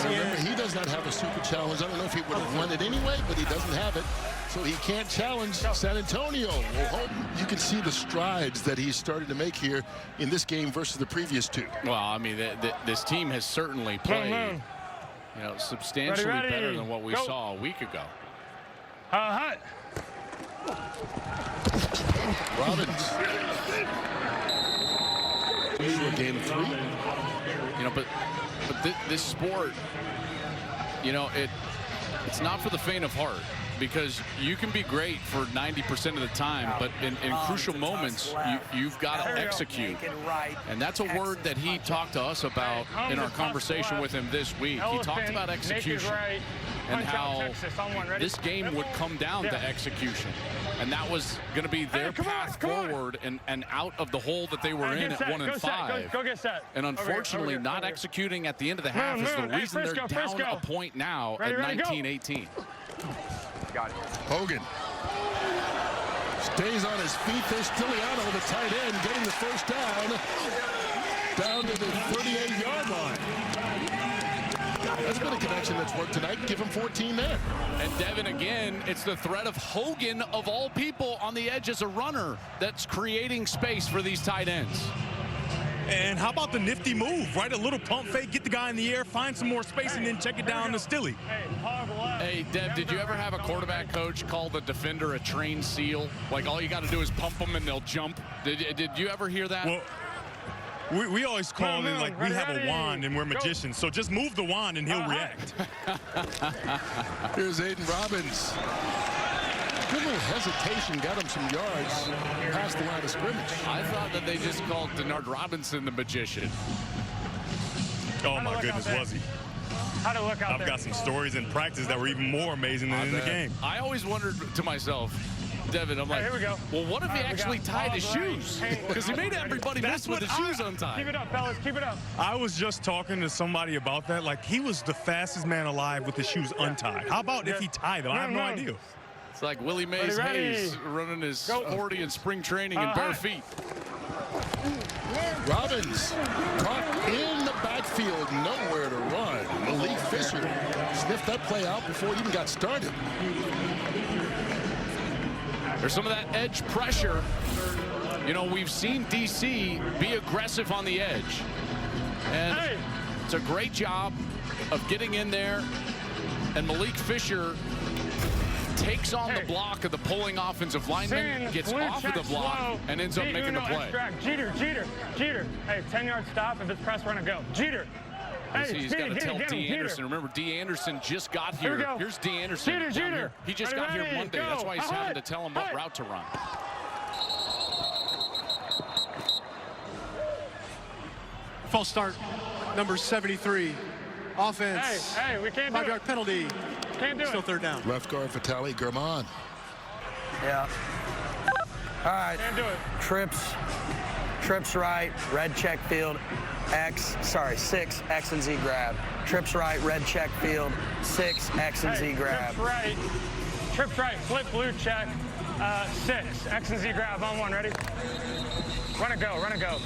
Remember, he does not have a super challenge. I don't know if he would have won it anyway, but he doesn't have it. So he can't challenge San Antonio. Well, you can see the strides that he's started to make here in this game versus the previous two. Well, I mean, this team has certainly played, you know, substantially better than what we saw a week ago. Robbins. Game 3. You know, but this sport, you know, it's not for the faint of heart, because you can be great for 90% of the time, but in crucial moments, you've got to execute. And that's a word that he talked to us about in our conversation with him this week. He talked about execution and how this game would come down to execution. And that was going to be their path forward and out of the hole that they were in at 1-5. Go get set. And unfortunately, not executing at the end of the half is the reason they're down a point now at 19-18. Got it. Hogan stays on his feet. There's Stiliano, the tight end, getting the first down to the 38-yard line. That's been a connection that's worked tonight. Give him 14 there. And Devin, again, it's the threat of Hogan, of all people, on the edge as a runner that's creating space for these tight ends. And how about the nifty move, right? A little pump fake, get the guy in the air, find some more space, and then check it down to Stilly. Hey, Dev, did you ever have a quarterback coach call the defender a trained seal? Like, all you got to do is pump them and they'll jump. Did you ever hear that? Well, we always call it like we have a wand and we're magicians. So just move the wand and he'll react. Here's Aiden Robbins. Good little hesitation, got him some yards past the line of scrimmage. I thought that they just called Denard Robinson the magician. Oh, my goodness, was he? How'd it look out there? I've got some stories in practice that were even more amazing than in the game. I always wondered to myself, Devin, I'm like, here we go. well, what if he actually tied his shoes? Because he made everybody miss with his shoes untied. Keep it up, fellas. Keep it up. I was just talking to somebody about that. Like, he was the fastest man alive with his shoes untied. How about if he tied them? I have no idea. It's like Willie Mays Hayes running his 40 in spring training in bare feet. Robbins caught in the backfield, nowhere to run. Malik Fisher sniffed that play out before it even got started. There's some of that edge pressure. You know, we've seen DC be aggressive on the edge. And it's a great job of getting in there. And Malik Fisher takes on the block of the pulling offensive lineman, gets off of the block, and ends up making the play. Jeter. Hey, 10-yard stop. If it's press, we're going to go. Jeter. Hey, he's got to tell D. Anderson. Remember, D. Anderson just got here. Here's D. Anderson. Jeter. He just got here Monday. That's why he's having to tell him what route to run. False start, number 73. Offense. Hey, we can't do it. 5-yard penalty. Can't do Still it. third down. Left guard Vitaly German. Yeah. All right. Can't do it. Trips right, red check field, 6, X and Z grab. Trips right, red check field, 6, X and Z grab. Trips right, flip blue check, 6, X and Z grab on 1, ready? Run and go.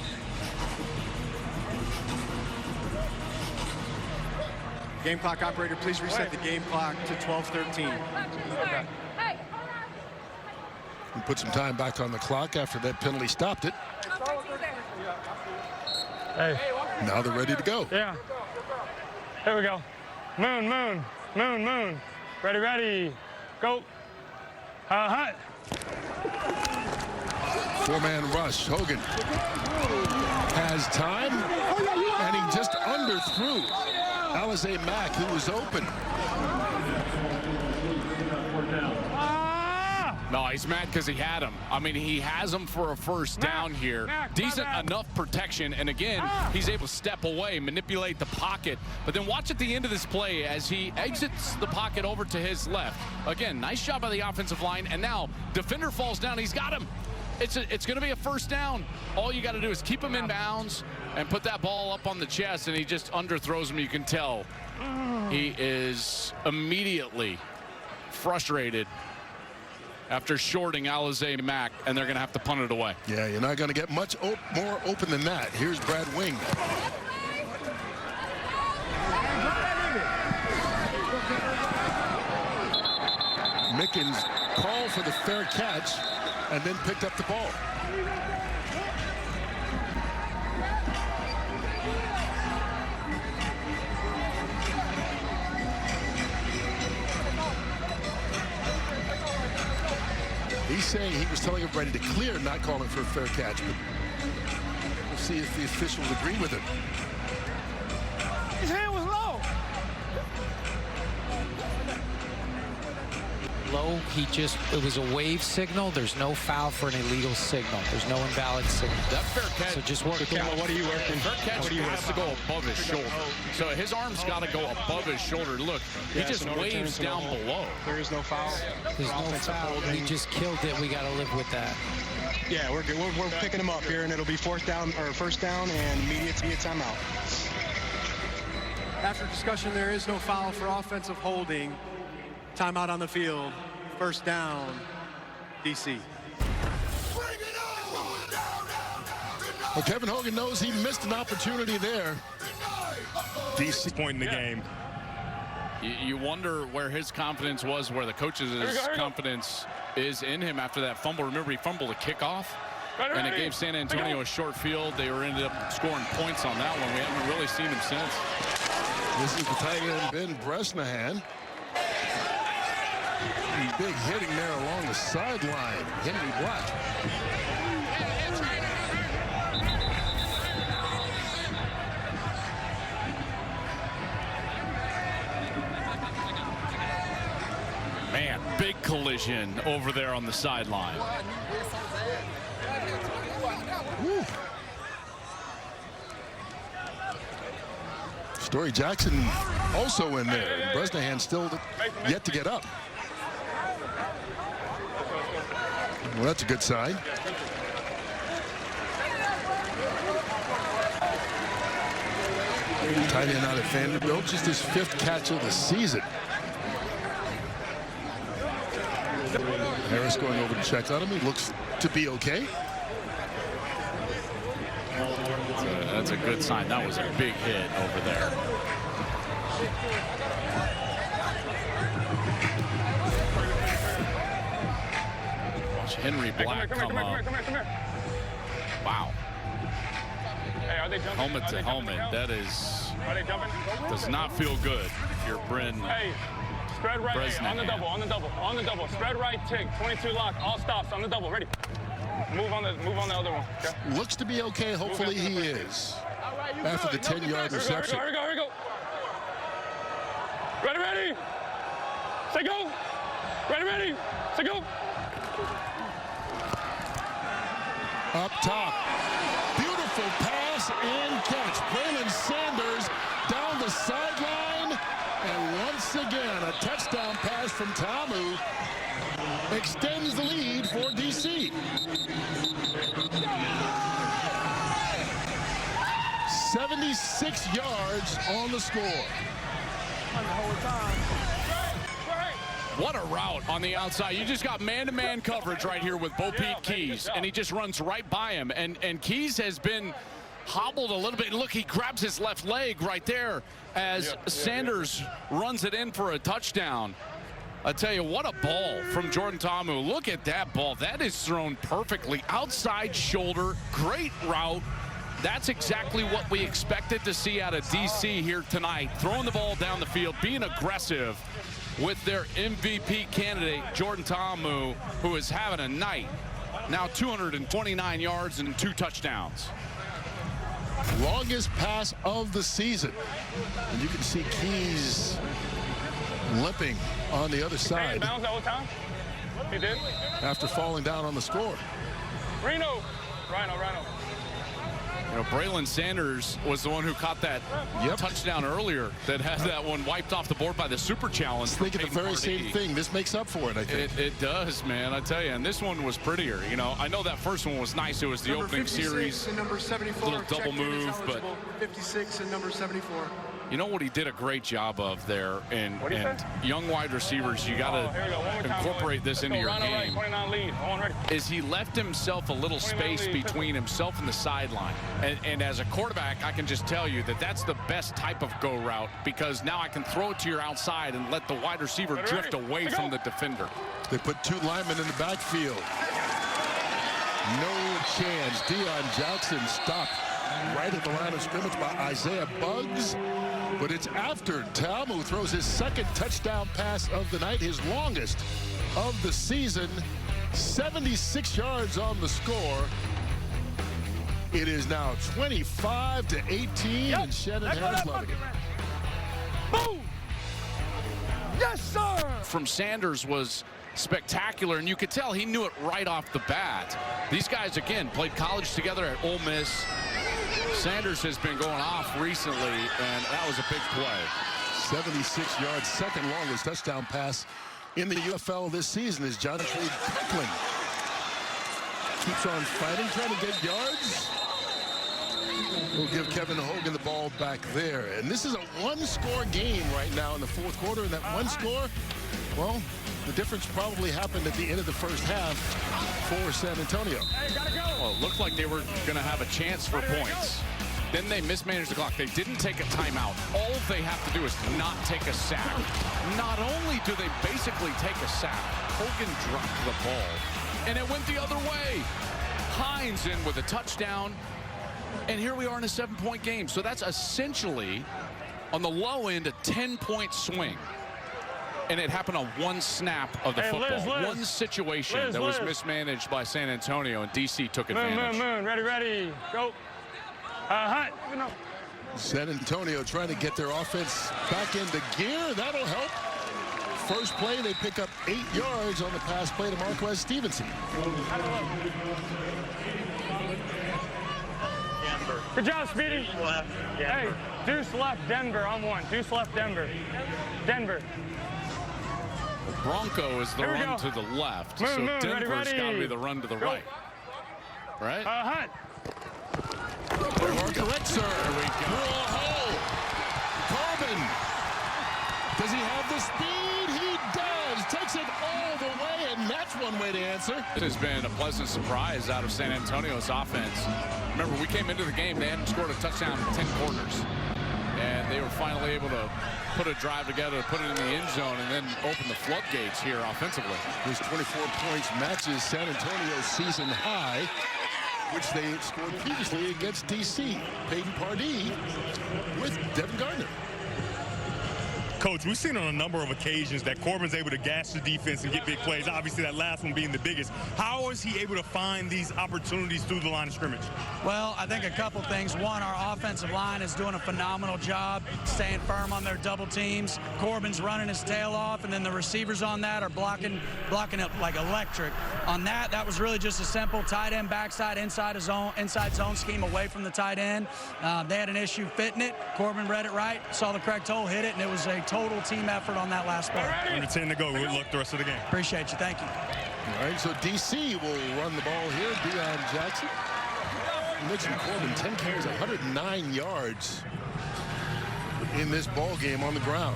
Game clock operator, please reset the game clock to 12:13. Okay. And put some time back on the clock after that penalty stopped it. Hey. Now they're ready to go. Yeah. Here we go. Moon. Ready. Go. Hut. Four-man rush. Hogan has time, and he just underthrew Alizé Mack, who was open. No, he's mad because he had him. I mean, he has him for a first down here. Decent enough protection, and again, he's able to step away, manipulate the pocket. But then watch at the end of this play as he exits the pocket over to his left. Again, nice job by the offensive line, and now defender falls down. He's got him. It's going to be a first down. All you got to do is keep him in bounds and put that ball up on the chest, and he just underthrows him. You can tell he is immediately frustrated after shorting Alizé Mack, and they're going to have to punt it away. Yeah, you're not going to get much more open than that. Here's Brad Wing. Mickens called for the fair catch and then picked up the ball. He's saying he was telling everybody to clear, not calling for a fair catch. But we'll see if the officials agree with it. His hand was low. Low, it was a wave signal. There's no foul for an illegal signal. There's no invalid signal. That fair catch. So just work it out. What are you working? Fair catch has to go above his shoulder. So his arm's got to go above his shoulder. Look, he just waves down below. There is no foul. There's no foul. We just killed it. We got to live with that. Yeah, we're good. We're picking him up here, and it'll be first down and immediate timeout. After discussion, there is no foul for offensive holding. Timeout on the field. First down, DC. Well, Kevin Hogan knows he missed an opportunity there. DC point in the game. You wonder where his confidence was, where the coach's confidence is in him after that fumble. Remember, he fumbled a kickoff, and it gave San Antonio a short field. They ended up scoring points on that one. We haven't really seen him since. This is the tight end, Ben Bresnahan. Big hitting there along the sideline. Henry Black. Man, big collision over there on the sideline. Woo. Story Jackson also in there. Bresnahan still yet to get up. Well, that's a good sign. Tight end out of Vanderbilt, just his 5th catch of the season. Harris going over to check on him. He looks to be okay. That's a good sign. That was a big hit over there. Watch Henry Black come up. Wow. Hey, are they jumping? Helmet to helmet. That is. Are they jumping? Does not feel good if you're Bryn. Hey, spread right. Hey, on the double. On the double. On the double. Spread right. Tick. 22 lock. All stops on the double. Ready. Move on the other one. Okay. Looks to be okay. Hopefully he is. After the 10-yard reception. Here we go. Ready. Say go. Ready. Say go. Up top. Beautiful pass and catch. Braylon Sanders down the sideline. And once again, a touchdown pass from Tamu extends the lead for DC. 76 yards on the score. What a route on the outside. You just got man-to-man coverage right here with Bo Peep Keys, and he just runs right by him. And Keys has been hobbled a little bit. Look, he grabs his left leg right there as Sanders runs it in for a touchdown. I tell you, what a ball from Jordan Tamu. Look at that ball. That is thrown perfectly. Outside shoulder, great route. That's exactly what we expected to see out of DC here tonight. Throwing the ball down the field, being aggressive with their MVP candidate, Jordan Tamu, who is having a night. Now 229 yards and 2 touchdowns. Longest pass of the season. And you can see Keys limping on the other side. Hey, bounce the whole time? He did? After falling down on the score. Rhino. You know, Braylon Sanders was the one who caught that touchdown earlier that had that one wiped off the board by the Super Challenge. Thinking the very same thing. This makes up for it, I think. It does, man. I tell you. And this one was prettier. You know, I know that first one was nice. It was the number opening 56 series. And number 74. Little double move, but 56 and number 74. You know what he did a great job of there, and young wide receivers, you got to incorporate this into your game, is he left himself a little space between himself and the sideline. And as a quarterback, I can just tell you that that's the best type of go route, because now I can throw it to your outside and let the wide receiver drift away from the defender. They put 2 linemen in the backfield. No chance. Deion Jackson stopped right at the line of scrimmage by Isaiah Buggs. But it's after Tamu throws his 2nd touchdown pass of the night, his longest of the season. 76 yards on the score. It is now 25-18, and Shannon Harris loving it. Boom! Yes, sir! From Sanders was spectacular, and you could tell he knew it right off the bat. These guys, again, played college together at Ole Miss. Sanders has been going off recently, and that was a big play. 76 yards, 2nd longest touchdown pass in the UFL this season is Jonathan Kirkland. Keeps on fighting, trying to get yards. We'll give Kevin Hogan the ball back there. And this is a 1-score game right now in the 4th quarter. And that 1 score, well, the difference probably happened at the end of the first half for San Antonio. Well, it looked like they were going to have a chance for points. Then they mismanaged the clock. They didn't take a timeout. All they have to do is not take a sack. Not only do they basically take a sack, Hogan dropped the ball, and it went the other way. Hines in with a touchdown, and here we are in a 7-point game. So that's essentially, on the low end, a 10-point swing. And it happened on one snap of the football. One situation that was mismanaged by San Antonio, and DC took advantage. Moon, ready, go. Hunt. San Antonio trying to get their offense back into gear. That'll help. First play, they pick up 8 yards on the pass play to Marquez Stevenson. Denver. Good job, Speedy. Deuce left, Denver. Hey, deuce left, Denver on 1. Deuce left, Denver. Denver. Bronco is the run to the left, so Denver's got to be the run to the right. Right? Hunt. Correct, sir. There we go. Whoa. Corbin. Does he have the speed? He does. Takes it all the way, and that's one way to answer. It has been a pleasant surprise out of San Antonio's offense. Remember, we came into the game, they hadn't scored a touchdown in 10 quarters. And they were finally able to put a drive together, put it in the end zone, and then open the floodgates here offensively. His 24 points matches San Antonio's season high, which they scored previously against DC. Peyton Pardee with Devin Gardner. Coach, we've seen on a number of occasions that Corbin's able to gash the defense and get big plays, obviously that last one being the biggest. How is he able to find these opportunities through the line of scrimmage? Well, I think a couple things. One, our offensive line is doing a phenomenal job staying firm on their double teams. Corbin's running his tail off, and then the receivers on that are blocking it like electric. On that was really just a simple tight end backside inside zone scheme away from the tight end. They had an issue fitting it. Corbin read it right, saw the correct hole, hit it, and it was a total team effort on that last play. Under 10 to go. Good luck the rest of the game. Appreciate you. Thank you. All right, so DC will run the ball here. Deion Jackson. You mentioned Corbin, 10 carries, 109 yards in this ball game on the ground.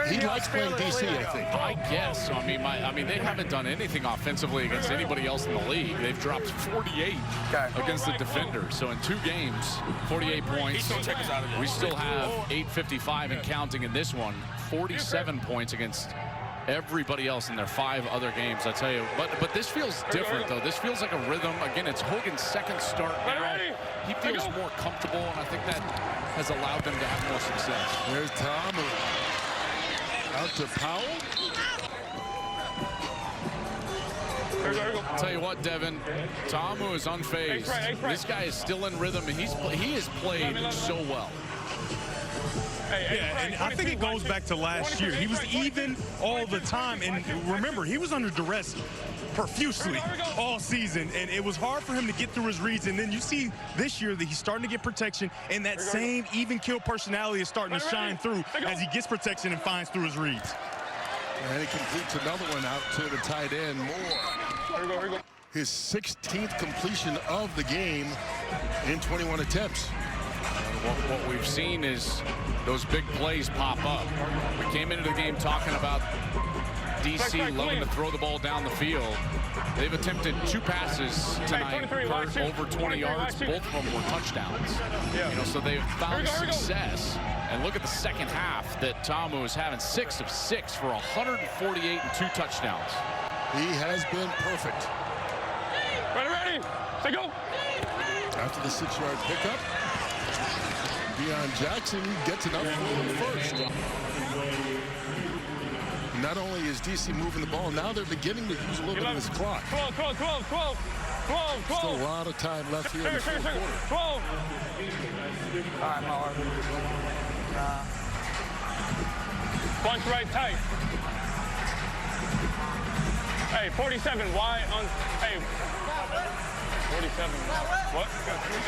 He likes playing DC, I think. I guess. So, I mean, they haven't done anything offensively against anybody else in the league. They've dropped 48 against the defenders. So in 2 games, 48 points. We still have 8:55 and counting in this one. 47 points against everybody else in their 5 other games, I tell you. But this feels different, though. This feels like a rhythm. Again, it's Hogan's second start now. He feels more comfortable, and I think that has allowed them to have more success. There's Tom. Out to Powell. I'll tell you what, Devin, Tomu is unfazed. This guy is still in rhythm, and he has played so well. Yeah, and I think it goes back to last year. He was even all the time, and remember, he was under duress profusely all season, and it was hard for him to get through his reads. And then you see this year that he's starting to get protection, and that same even kill personality is starting to shine through as he gets protection and finds through his reads. And he completes another one out to the tight end, Moore. His 16th completion of the game in 21 attempts. What we've seen is those big plays pop up. We came into the game talking about DC loving to throw the ball down the field. They've attempted 2 passes tonight for over 20 yards. Both of them were touchdowns. You know, so they've found success. And look at the second half that Tomu is having 6 of 6 for 148 and 2 touchdowns. He has been perfect. Ready, say go. After the 6-yard pickup, Deion Jackson gets enough for the first. Not only is DC moving the ball, now they're beginning to use a little bit of this clock. 12. Still a lot of time left here in the fourth quarter. 12. All right, Mauer. Bunch right tight. Hey, 47, wide on, hey. 47. What?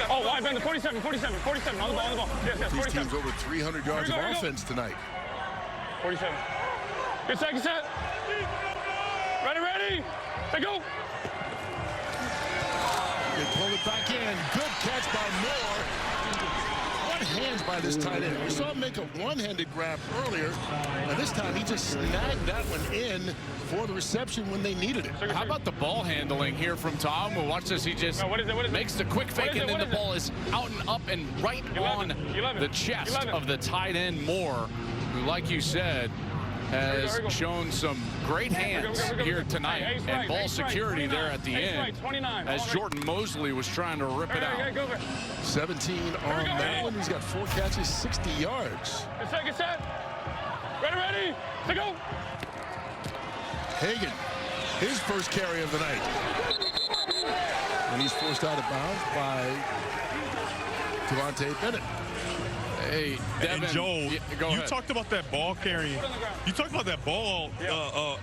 Oh, wide bend, 47, on the ball. Yes, 47. These teams over 300 yards of offense tonight. 47. Good second set. Ready. Say go. They pull it back in. Good catch by Moore. What hands by this tight end. We saw him make a one-handed grab earlier, and this time he just snagged that one in for the reception when they needed it. How about the ball handling here from Tom? Well, watch this. He just makes the quick fake, and then the ball is out and up and right on the chest of the tight end Moore, who, like you said, has shown some great hands here tonight, and ball security there at the end as Jordan Mosley was trying to rip it out. 17 on that one. He's got 4 catches, 60 yards. Get set. Ready, to go. Hagan, his first carry of the night. And he's forced out of bounds by Devontae Bennett. Hey, Devin, and Joel, go you ahead. talked about that ball carrying. You talked about that ball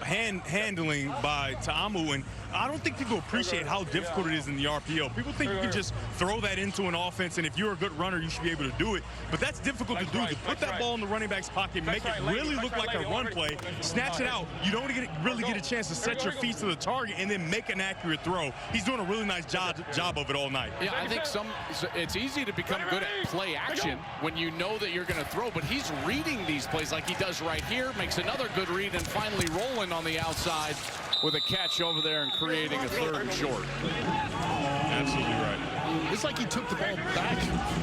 handling by Ta'amu, and I don't think people appreciate how difficult it is in the RPO. People think you can just throw that into an offense, and if you're a good runner, you should be able to do it. But that's difficult to do. To put that ball in the running back's pocket, make it really look like a run play, snatch it out. You don't really get a chance to set your feet to the target and then make an accurate throw. He's doing a really nice job of it all night. Yeah, I think it's easy to become good at play action when you know that you're going to throw, but he's reading these plays like he does right here, makes another good read, and finally rolling on the outside with a catch over there and creating a 3rd and short. Absolutely right. It's like he took the ball back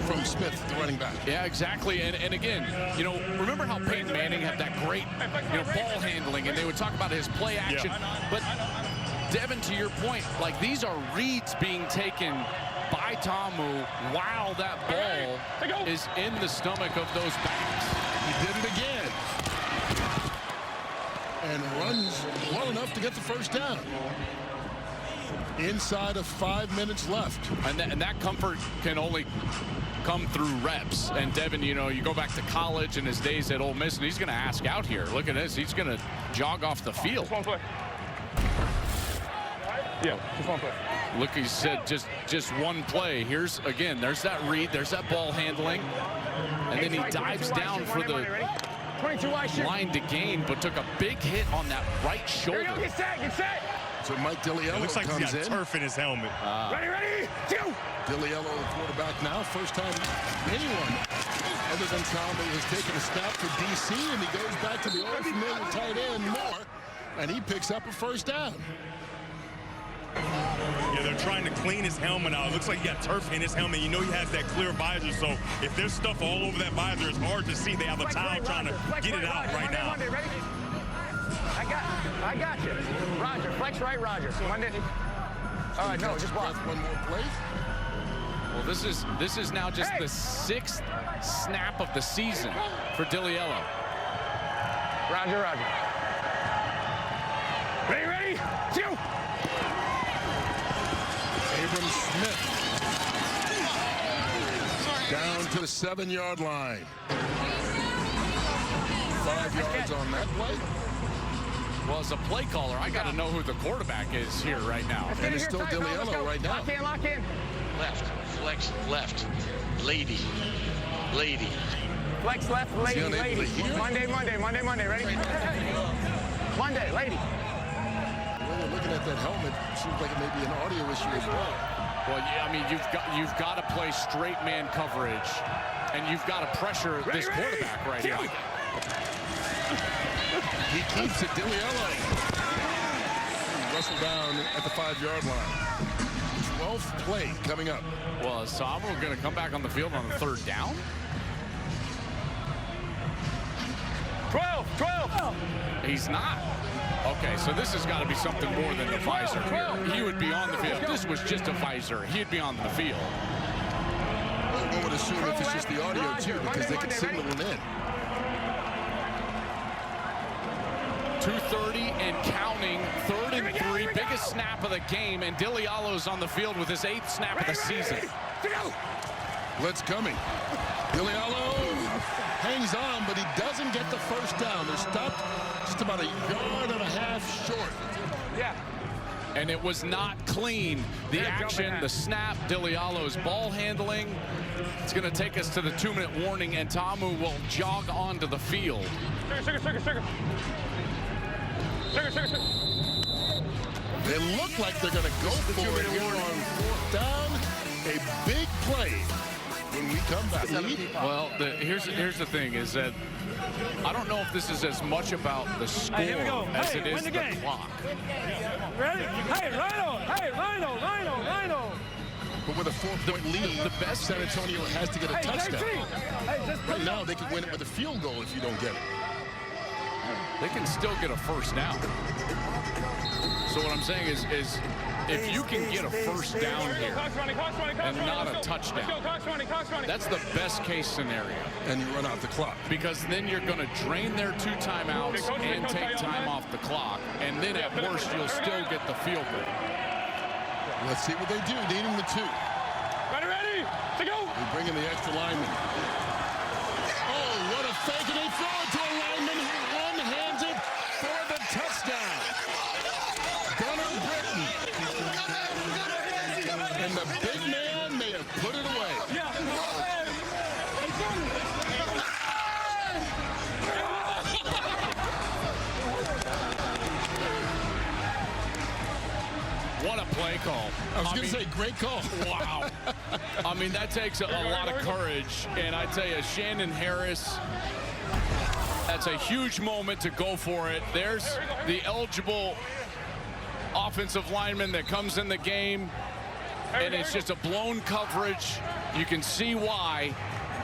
from Smith, the running back. Yeah, exactly. And again, you know, remember how Peyton Manning had that great, ball handling, and they would talk about his play action. Yeah. But Devin, to your point, like, these are reads being taken by Ta'amu while that ball is in the stomach of those backs. He did it again. And runs well enough to get the first down. Inside of 5 minutes left. And that comfort can only come through reps. And Devin, you know, you go back to college and his days at Ole Miss, and he's going to ask out here. Look at this. He's going to jog off the field. Just one play. Yeah, just one play. Look, he said just one play. Here's, again, there's that read. There's that ball handling. And then he dives down for the line to gain, but took a big hit on that right shoulder. Get set. So Mike Dilliello looks like comes he's got in. turf in his helmet. Ready, go! Dilliello, the quarterback now. First time anyone other than Tommy has taken a snap for DC, and he goes back to the old familiar tight end, Moore, and he picks up a first down. Yeah, they're trying to clean his helmet out. It looks like he got turf in his helmet. You know he has that clear visor, so if there's stuff all over that visor, it's hard to see. They have a towel trying to get it out right now. Ready? I got you. Roger, flex right, Roger. Monday. All right, no, just block. One more play. Well, this is now just the 6th snap of the season for Dilliello. Roger. Ready, go! Abram Smith down to the 7-yard line. 5 yards on that play. Well, as a play caller, I got to know who the quarterback is here right now. And it's still Dilliello right now. Lock in. Left, flex left, lady. Flex left, lady. Monday, ready? Monday, lady. Well, they're looking at that helmet. Seems like it may be an audio issue as well. Well, yeah, I mean, you've got to play straight man coverage, and you've got to pressure this quarterback right here. He keeps it, Dilliello. Russell down at the 5-yard line. 12th play coming up. Well, is Sabo going to come back on the field on the 3rd down? 12. He's not. Okay, so this has got to be something more than the visor here. He would be on the field. If this was just a visor, he'd be on the field. One would assume if it's just the audio, too, because they can signal it in. 2:30 and counting, 3rd and 3, biggest snap of the game, and Dilliello's on the field with his 8th snap of the season. Blitz coming. Dilliello hangs on, but he doesn't get the first down. They're stopped just about 1.5 yards short. Yeah. And it was not clean. The action, the snap, Dilliello's ball handling. It's going to take us to the 2-minute warning, and Ta'amu will jog onto the field. Sugar. They look like they're going to go for it here on 4th down. A big play when we comeback lead. Well, here's the thing is that I don't know if this is as much about the score as it is the clock. Ready? Hey, Rhino! Hey, Rhino! But with a 4-point lead, the best San Antonio has to get a touchdown. Right now, they can win it with a field goal if you don't get it. They can still get a first down. So what I'm saying is if you can get a first down here and not a touchdown, that's the best case scenario. And you run out the clock. Because then you're going to drain their 2 timeouts and take time off the clock. And then at worst, you'll still get the field goal. Let's see what they do, needing the 2. Ready, to go. They bring in the extra lineman. Oh, what a fake, and they throw it to a lineman who one-hands it for the touchdown. Gunnar Britton. And the big man may have put it away. What a play call. I was going to say, great call. Wow. I mean, that takes a lot of courage. And I tell you, Shannon Harris, that's a huge moment to go for it. There's the eligible offensive lineman that comes in the game. And it's just a blown coverage. You can see why.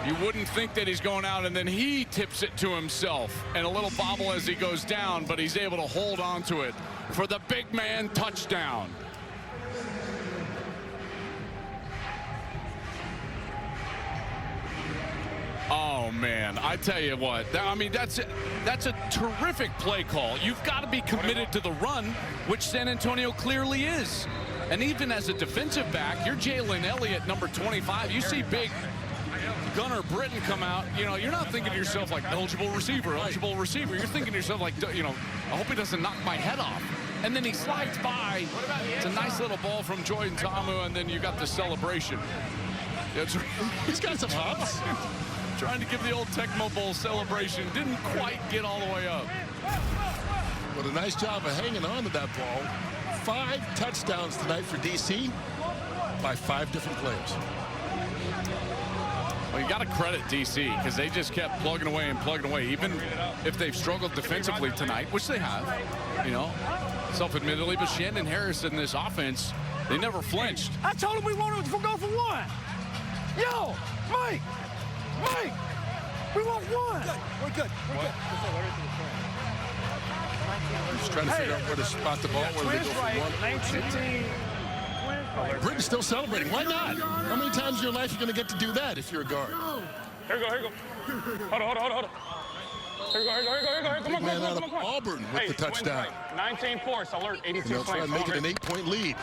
You wouldn't think that he's going out, and then he tips it to himself. And a little bobble as he goes down, but he's able to hold on to it for the big man touchdown. Oh, man, I tell you what, I mean, that's a terrific play call. You've got to be committed to the run, which San Antonio clearly is. And even as a defensive back, you're Jalen Elliott, number 25. You see big Gunnar Britton come out. You know, you're not thinking to yourself like eligible receiver. You're thinking to yourself like, you know, I hope he doesn't knock my head off. And then he slides by. It's a nice little ball from Jordan Ta'amu, and then you got the celebration. He's got some hops. Trying to give the old Tecmo Bowl celebration. Didn't quite get all the way up. But a nice job of hanging on to that ball. 5 touchdowns tonight for DC by 5 different players. Well, you got to credit DC because they just kept plugging away and plugging away, even if they've struggled defensively tonight, which they have, you know, self-admittedly. But Shannon Harris in this offense, they never flinched. I told him we wanted to go for 1. Yo, Mike, we want 1. We're good. Just trying to figure out where to spot the ball, where they go for 1. Britton's still celebrating. Why not? How many times in your life are you going to get to do that if you're a guard? Here we go. Hold on. Here we go. Big man out of Auburn with the touchdown. 19 force, alert, 82 They'll try and make it an 8-point lead.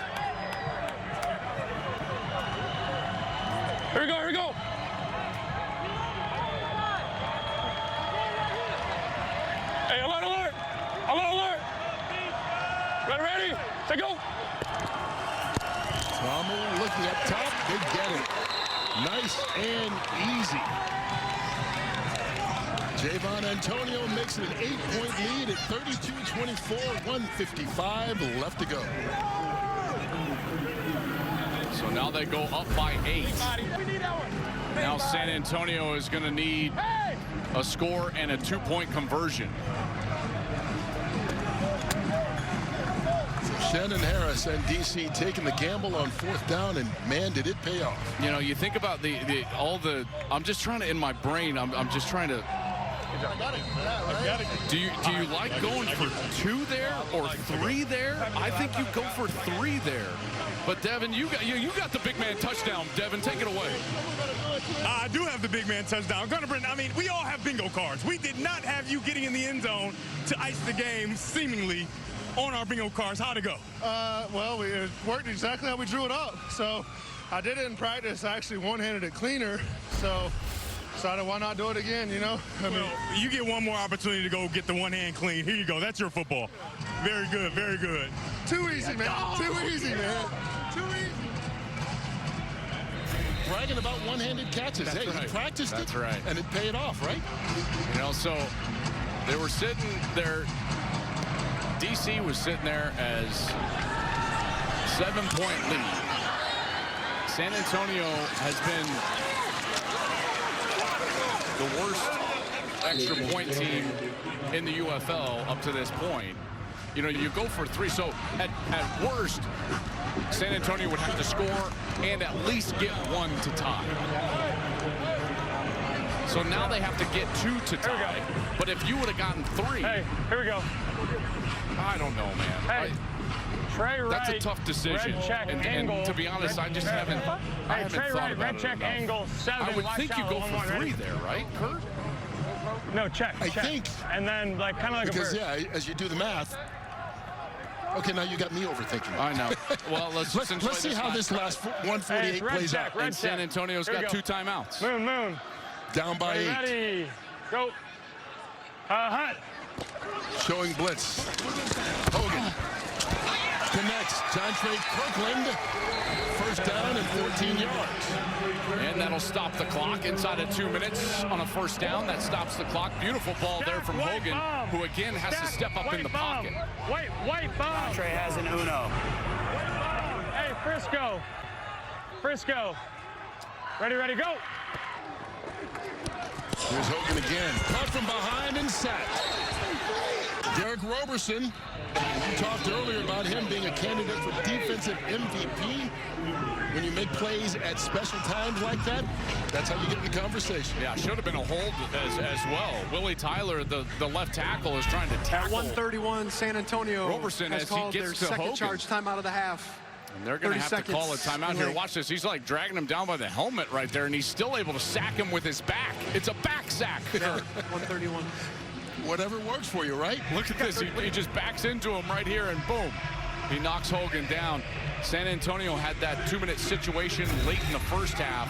Here we go. Hey, alert. Ready, to go. Ta'amu looking up top, they get it. Nice and easy. Javon Antonio makes it an 8-point lead at 32-24, 1:55 left to go. So now they go up by 8. Now San Antonio is going to need a score and a 2-point conversion. Shannon Harris and DC taking the gamble on 4th down, and man, did it pay off. You know, you think about I'm just trying to, in my brain, I'm just trying to. Do you like going for 2 there or 3 there? I think you go for 3 there. But Devin, you got the big man touchdown. Devin, take it away. I do have the big man touchdown. Gunnar Britton, I mean, we all have bingo cards. We did not have you getting in the end zone to ice the game, seemingly, on our bingo cards. How'd it go? Well, it worked exactly how we drew it up. So I did it in practice. I actually one-handed it cleaner. So decided why not do it again, you know? I mean, you get one more opportunity to go get the one hand clean. Here you go. That's your football. Very good. Very good. Too easy, man. Too easy, man. Too easy. Bragging about one-handed catches. That's right. He practiced That's it, right. and it paid off, right? You know, so they were sitting there. DC was sitting there as 7-point lead. San Antonio has been the worst extra point team in the UFL up to this point. You know, you go for 3. So at worst, San Antonio would have to score and at least get 1 to tie. So now they have to get 2 to tie. But if you would have gotten 3. Hey, here we go. I don't know, man. Hey, Trey right. That's a tough decision. Red check, angle. And to be honest, I just haven't thought Trey right, about red it check, enough. angle, 7. I would think you go for 3 there, right, Kurt? No, check. I think. And then, like, kind of like because, a bird. yeah, as you do the math. Okay, now you got me overthinking. I know. Well, let's see how this last 148 plays out. And San Antonio's got 2 timeouts. Moon. Down by 8. Ready. Go. Hunt. Showing blitz. Hogan connects. John Trey Kirkland. First down and 14 yards. And that'll stop the clock inside of 2 minutes on a first down. That stops the clock. Beautiful ball there from Hogan, who again has to step up in the pocket. White bomb. Trey has an Uno. Hey, Frisco. Ready, go. Here's Hogan again. Cut from behind and sacked. Derek Roberson, you talked earlier about him being a candidate for defensive MVP. When you make plays at special times like that, that's how you get in the conversation. Yeah, should have been a hold as well. Willie Tyler, the left tackle, is trying to tackle. At 1:31, San Antonio Roberson has as he called gets their to second Hogan. charge timeout of the half. And they're going to have to call a timeout here. Watch this. He's like dragging him down by the helmet right there, and he's still able to sack him with his back. It's a back sack. Yeah, 131. Whatever works for you, right? Look at this. He just backs into him right here, and boom. He knocks Hogan down. San Antonio had that 2-minute situation late in the first half,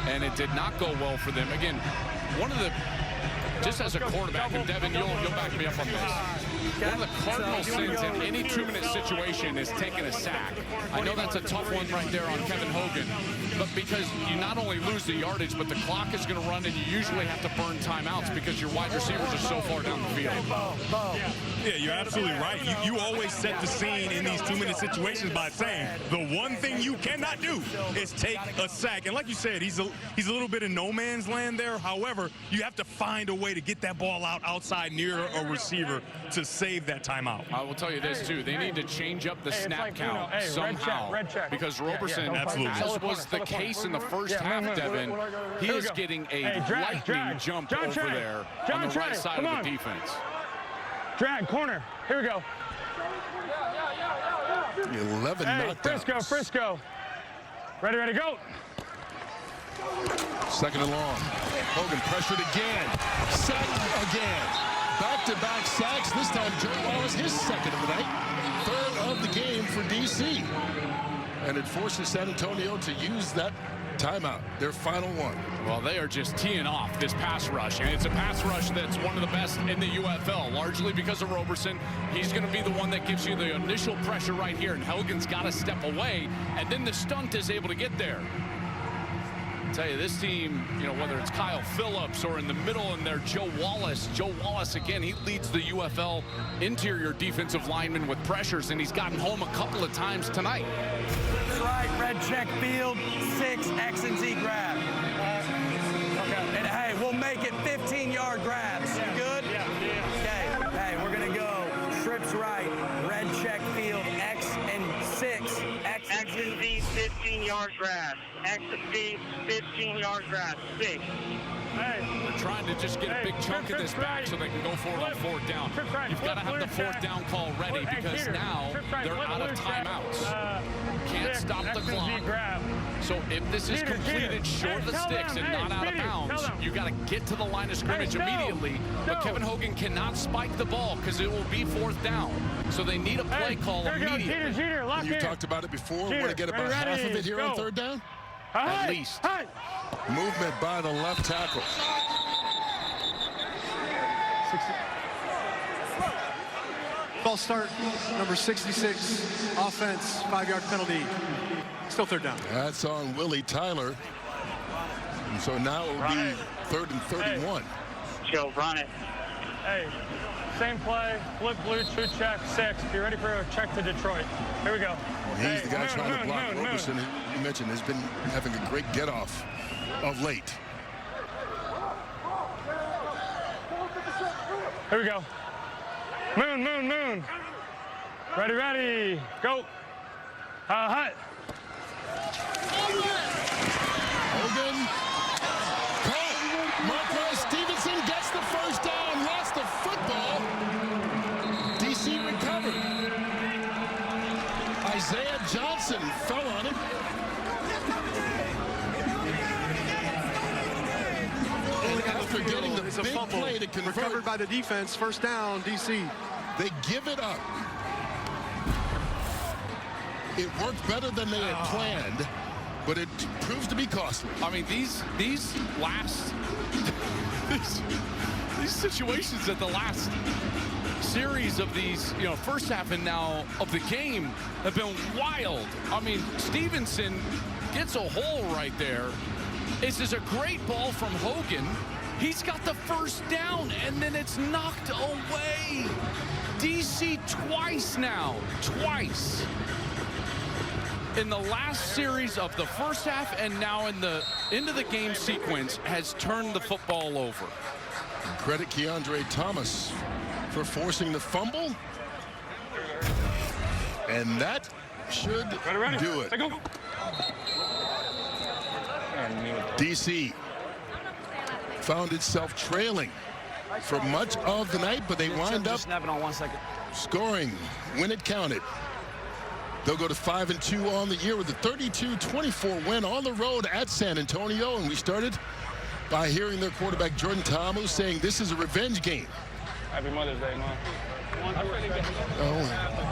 and it did not go well for them. Again, one of the, just as a quarterback, and Devin, you'll back me up on this. One of the cardinal sins in any 2-minute situation is taking a sack. I know that's a tough one right there on Kevin Hogan, but because you not only lose the yardage, but the clock is going to run, and you usually have to burn timeouts because your wide receivers are so far down the field. Yeah, you're absolutely right. You always set the scene in these 2-minute situations by saying the one thing you cannot do is take a sack. And like you said, he's a little bit in no man's land there. However, you have to find a way to get that ball out outside near a receiver to save that timeout. I will tell you this too: they need to change up the snap count somehow, red check. because Roberson, as was the case in the first half, Devin, he is getting a lightning jump over there on the right side of the defense. Drag, corner. Here we go. 11 knockdowns. Frisco. Ready, go. Second and long. Hogan pressured again. Sacked again. Back-to-back sacks. This time, Joe Wallace, his second of the night. Third of the game for D.C. And it forces San Antonio to use that timeout, their final one. Well, they are just teeing off this pass rush, and it's a pass rush that's one of the best in the UFL, largely because of Roberson. He's going to be the one that gives you the initial pressure right here, and Hogan's got to step away, and then the stunt is able to get there. I tell you, this team, you know, whether it's Kyle Phillips or in the middle and there Joe Wallace, again, he leads the UFL interior defensive lineman with pressures, and he's gotten home a couple of times tonight. Right, red check field, 6 X and Z grab. And hey, we'll make it 15-yard grabs. You good? Yeah. Okay. Hey, we're gonna go trips right, red check field, X and 6. X and Z 15-yard grab. X and Z 15-yard grab. 6. They're trying to just get a big chunk of this back so they can go for it on fourth down. You've got to have the fourth down call ready because now they're out of timeouts. Can't stop the clock. So if this is completed short of the sticks and not out of bounds, you got to get to the line of scrimmage immediately. But Kevin Hogan cannot spike the ball because it will be fourth down. So they need a play call immediately. You talked about it before. Want to get about half of it here on third down? At least. Movement by the left tackle. Ball start, number 66, offense, 5-yard penalty. Still third down. That's on Willie Tyler. And so now it will be 3rd and 31. Joe, run it. Hey, same play, flip blue, true check, 6. Be ready for a check to Detroit. Here we go. He's the guy trying to block. Roberson, you mentioned, has been having a great get-off of late. Here we go. Moon, moon, moon. Ready, ready. Go. Hut. Hogan. Caught. Marquez Stevenson gets the first down. Lost the football. DC recovered. Isaiah Johnson fell on him. And after getting the big play to convert. Recovered by the defense. First down, DC. They give it up. It worked better than they had planned, but it proves to be costly. I mean, these last these situations at the last series of these, first half and now of the game have been wild. I mean, Stevenson gets a hole right there. This is a great ball from Hogan. He's got the first down, and then it's knocked away. DC twice now. Twice. In the last series of the first half and now in the end of the game sequence has turned the football over. Credit Keandre Thomas for forcing the fumble. And that should do it. DC found itself trailing for much of the night, but they wind up scoring when it counted. They'll go to 5-2 on the year with a 32-24 win on the road at San Antonio. And we started by hearing their quarterback, Jordan Ta'amu, saying this is a revenge game. Happy Mother's Day, Mom. Oh,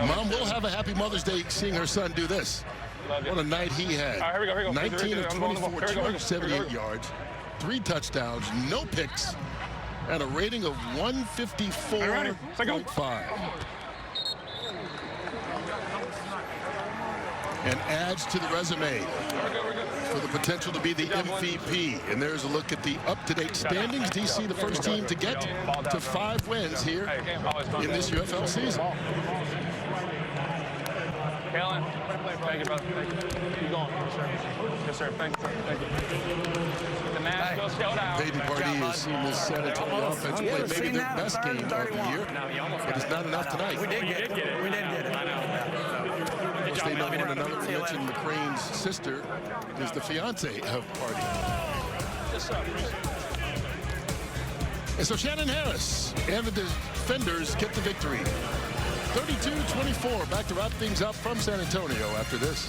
Mom will have a happy Mother's Day seeing her son do this. What a night he had. Right, here we go. 19 of 24, 278 yards, 3 touchdowns, no picks, and a rating of 154.5. And adds to the resume for the potential to be the MVP. And there's a look at the up-to-date standings. DC, the first team to get to 5 wins here in this UFL season. Kalen, thank you, brother. Thank you. Keep going. Yes, sir. Yes, sir. Thank you. Thank you. The Nashville showdown. Peyton Pardee has seen this San Antonio offense play maybe their best game of the year, but it's not enough tonight. We did get it. We did get it. I know. Of course, they know one another. We mentioned McCrane's sister is the fiance of Pardee. And so Shannon Harris and the defenders get the victory. 32-24. Back to wrap things up from San Antonio after this.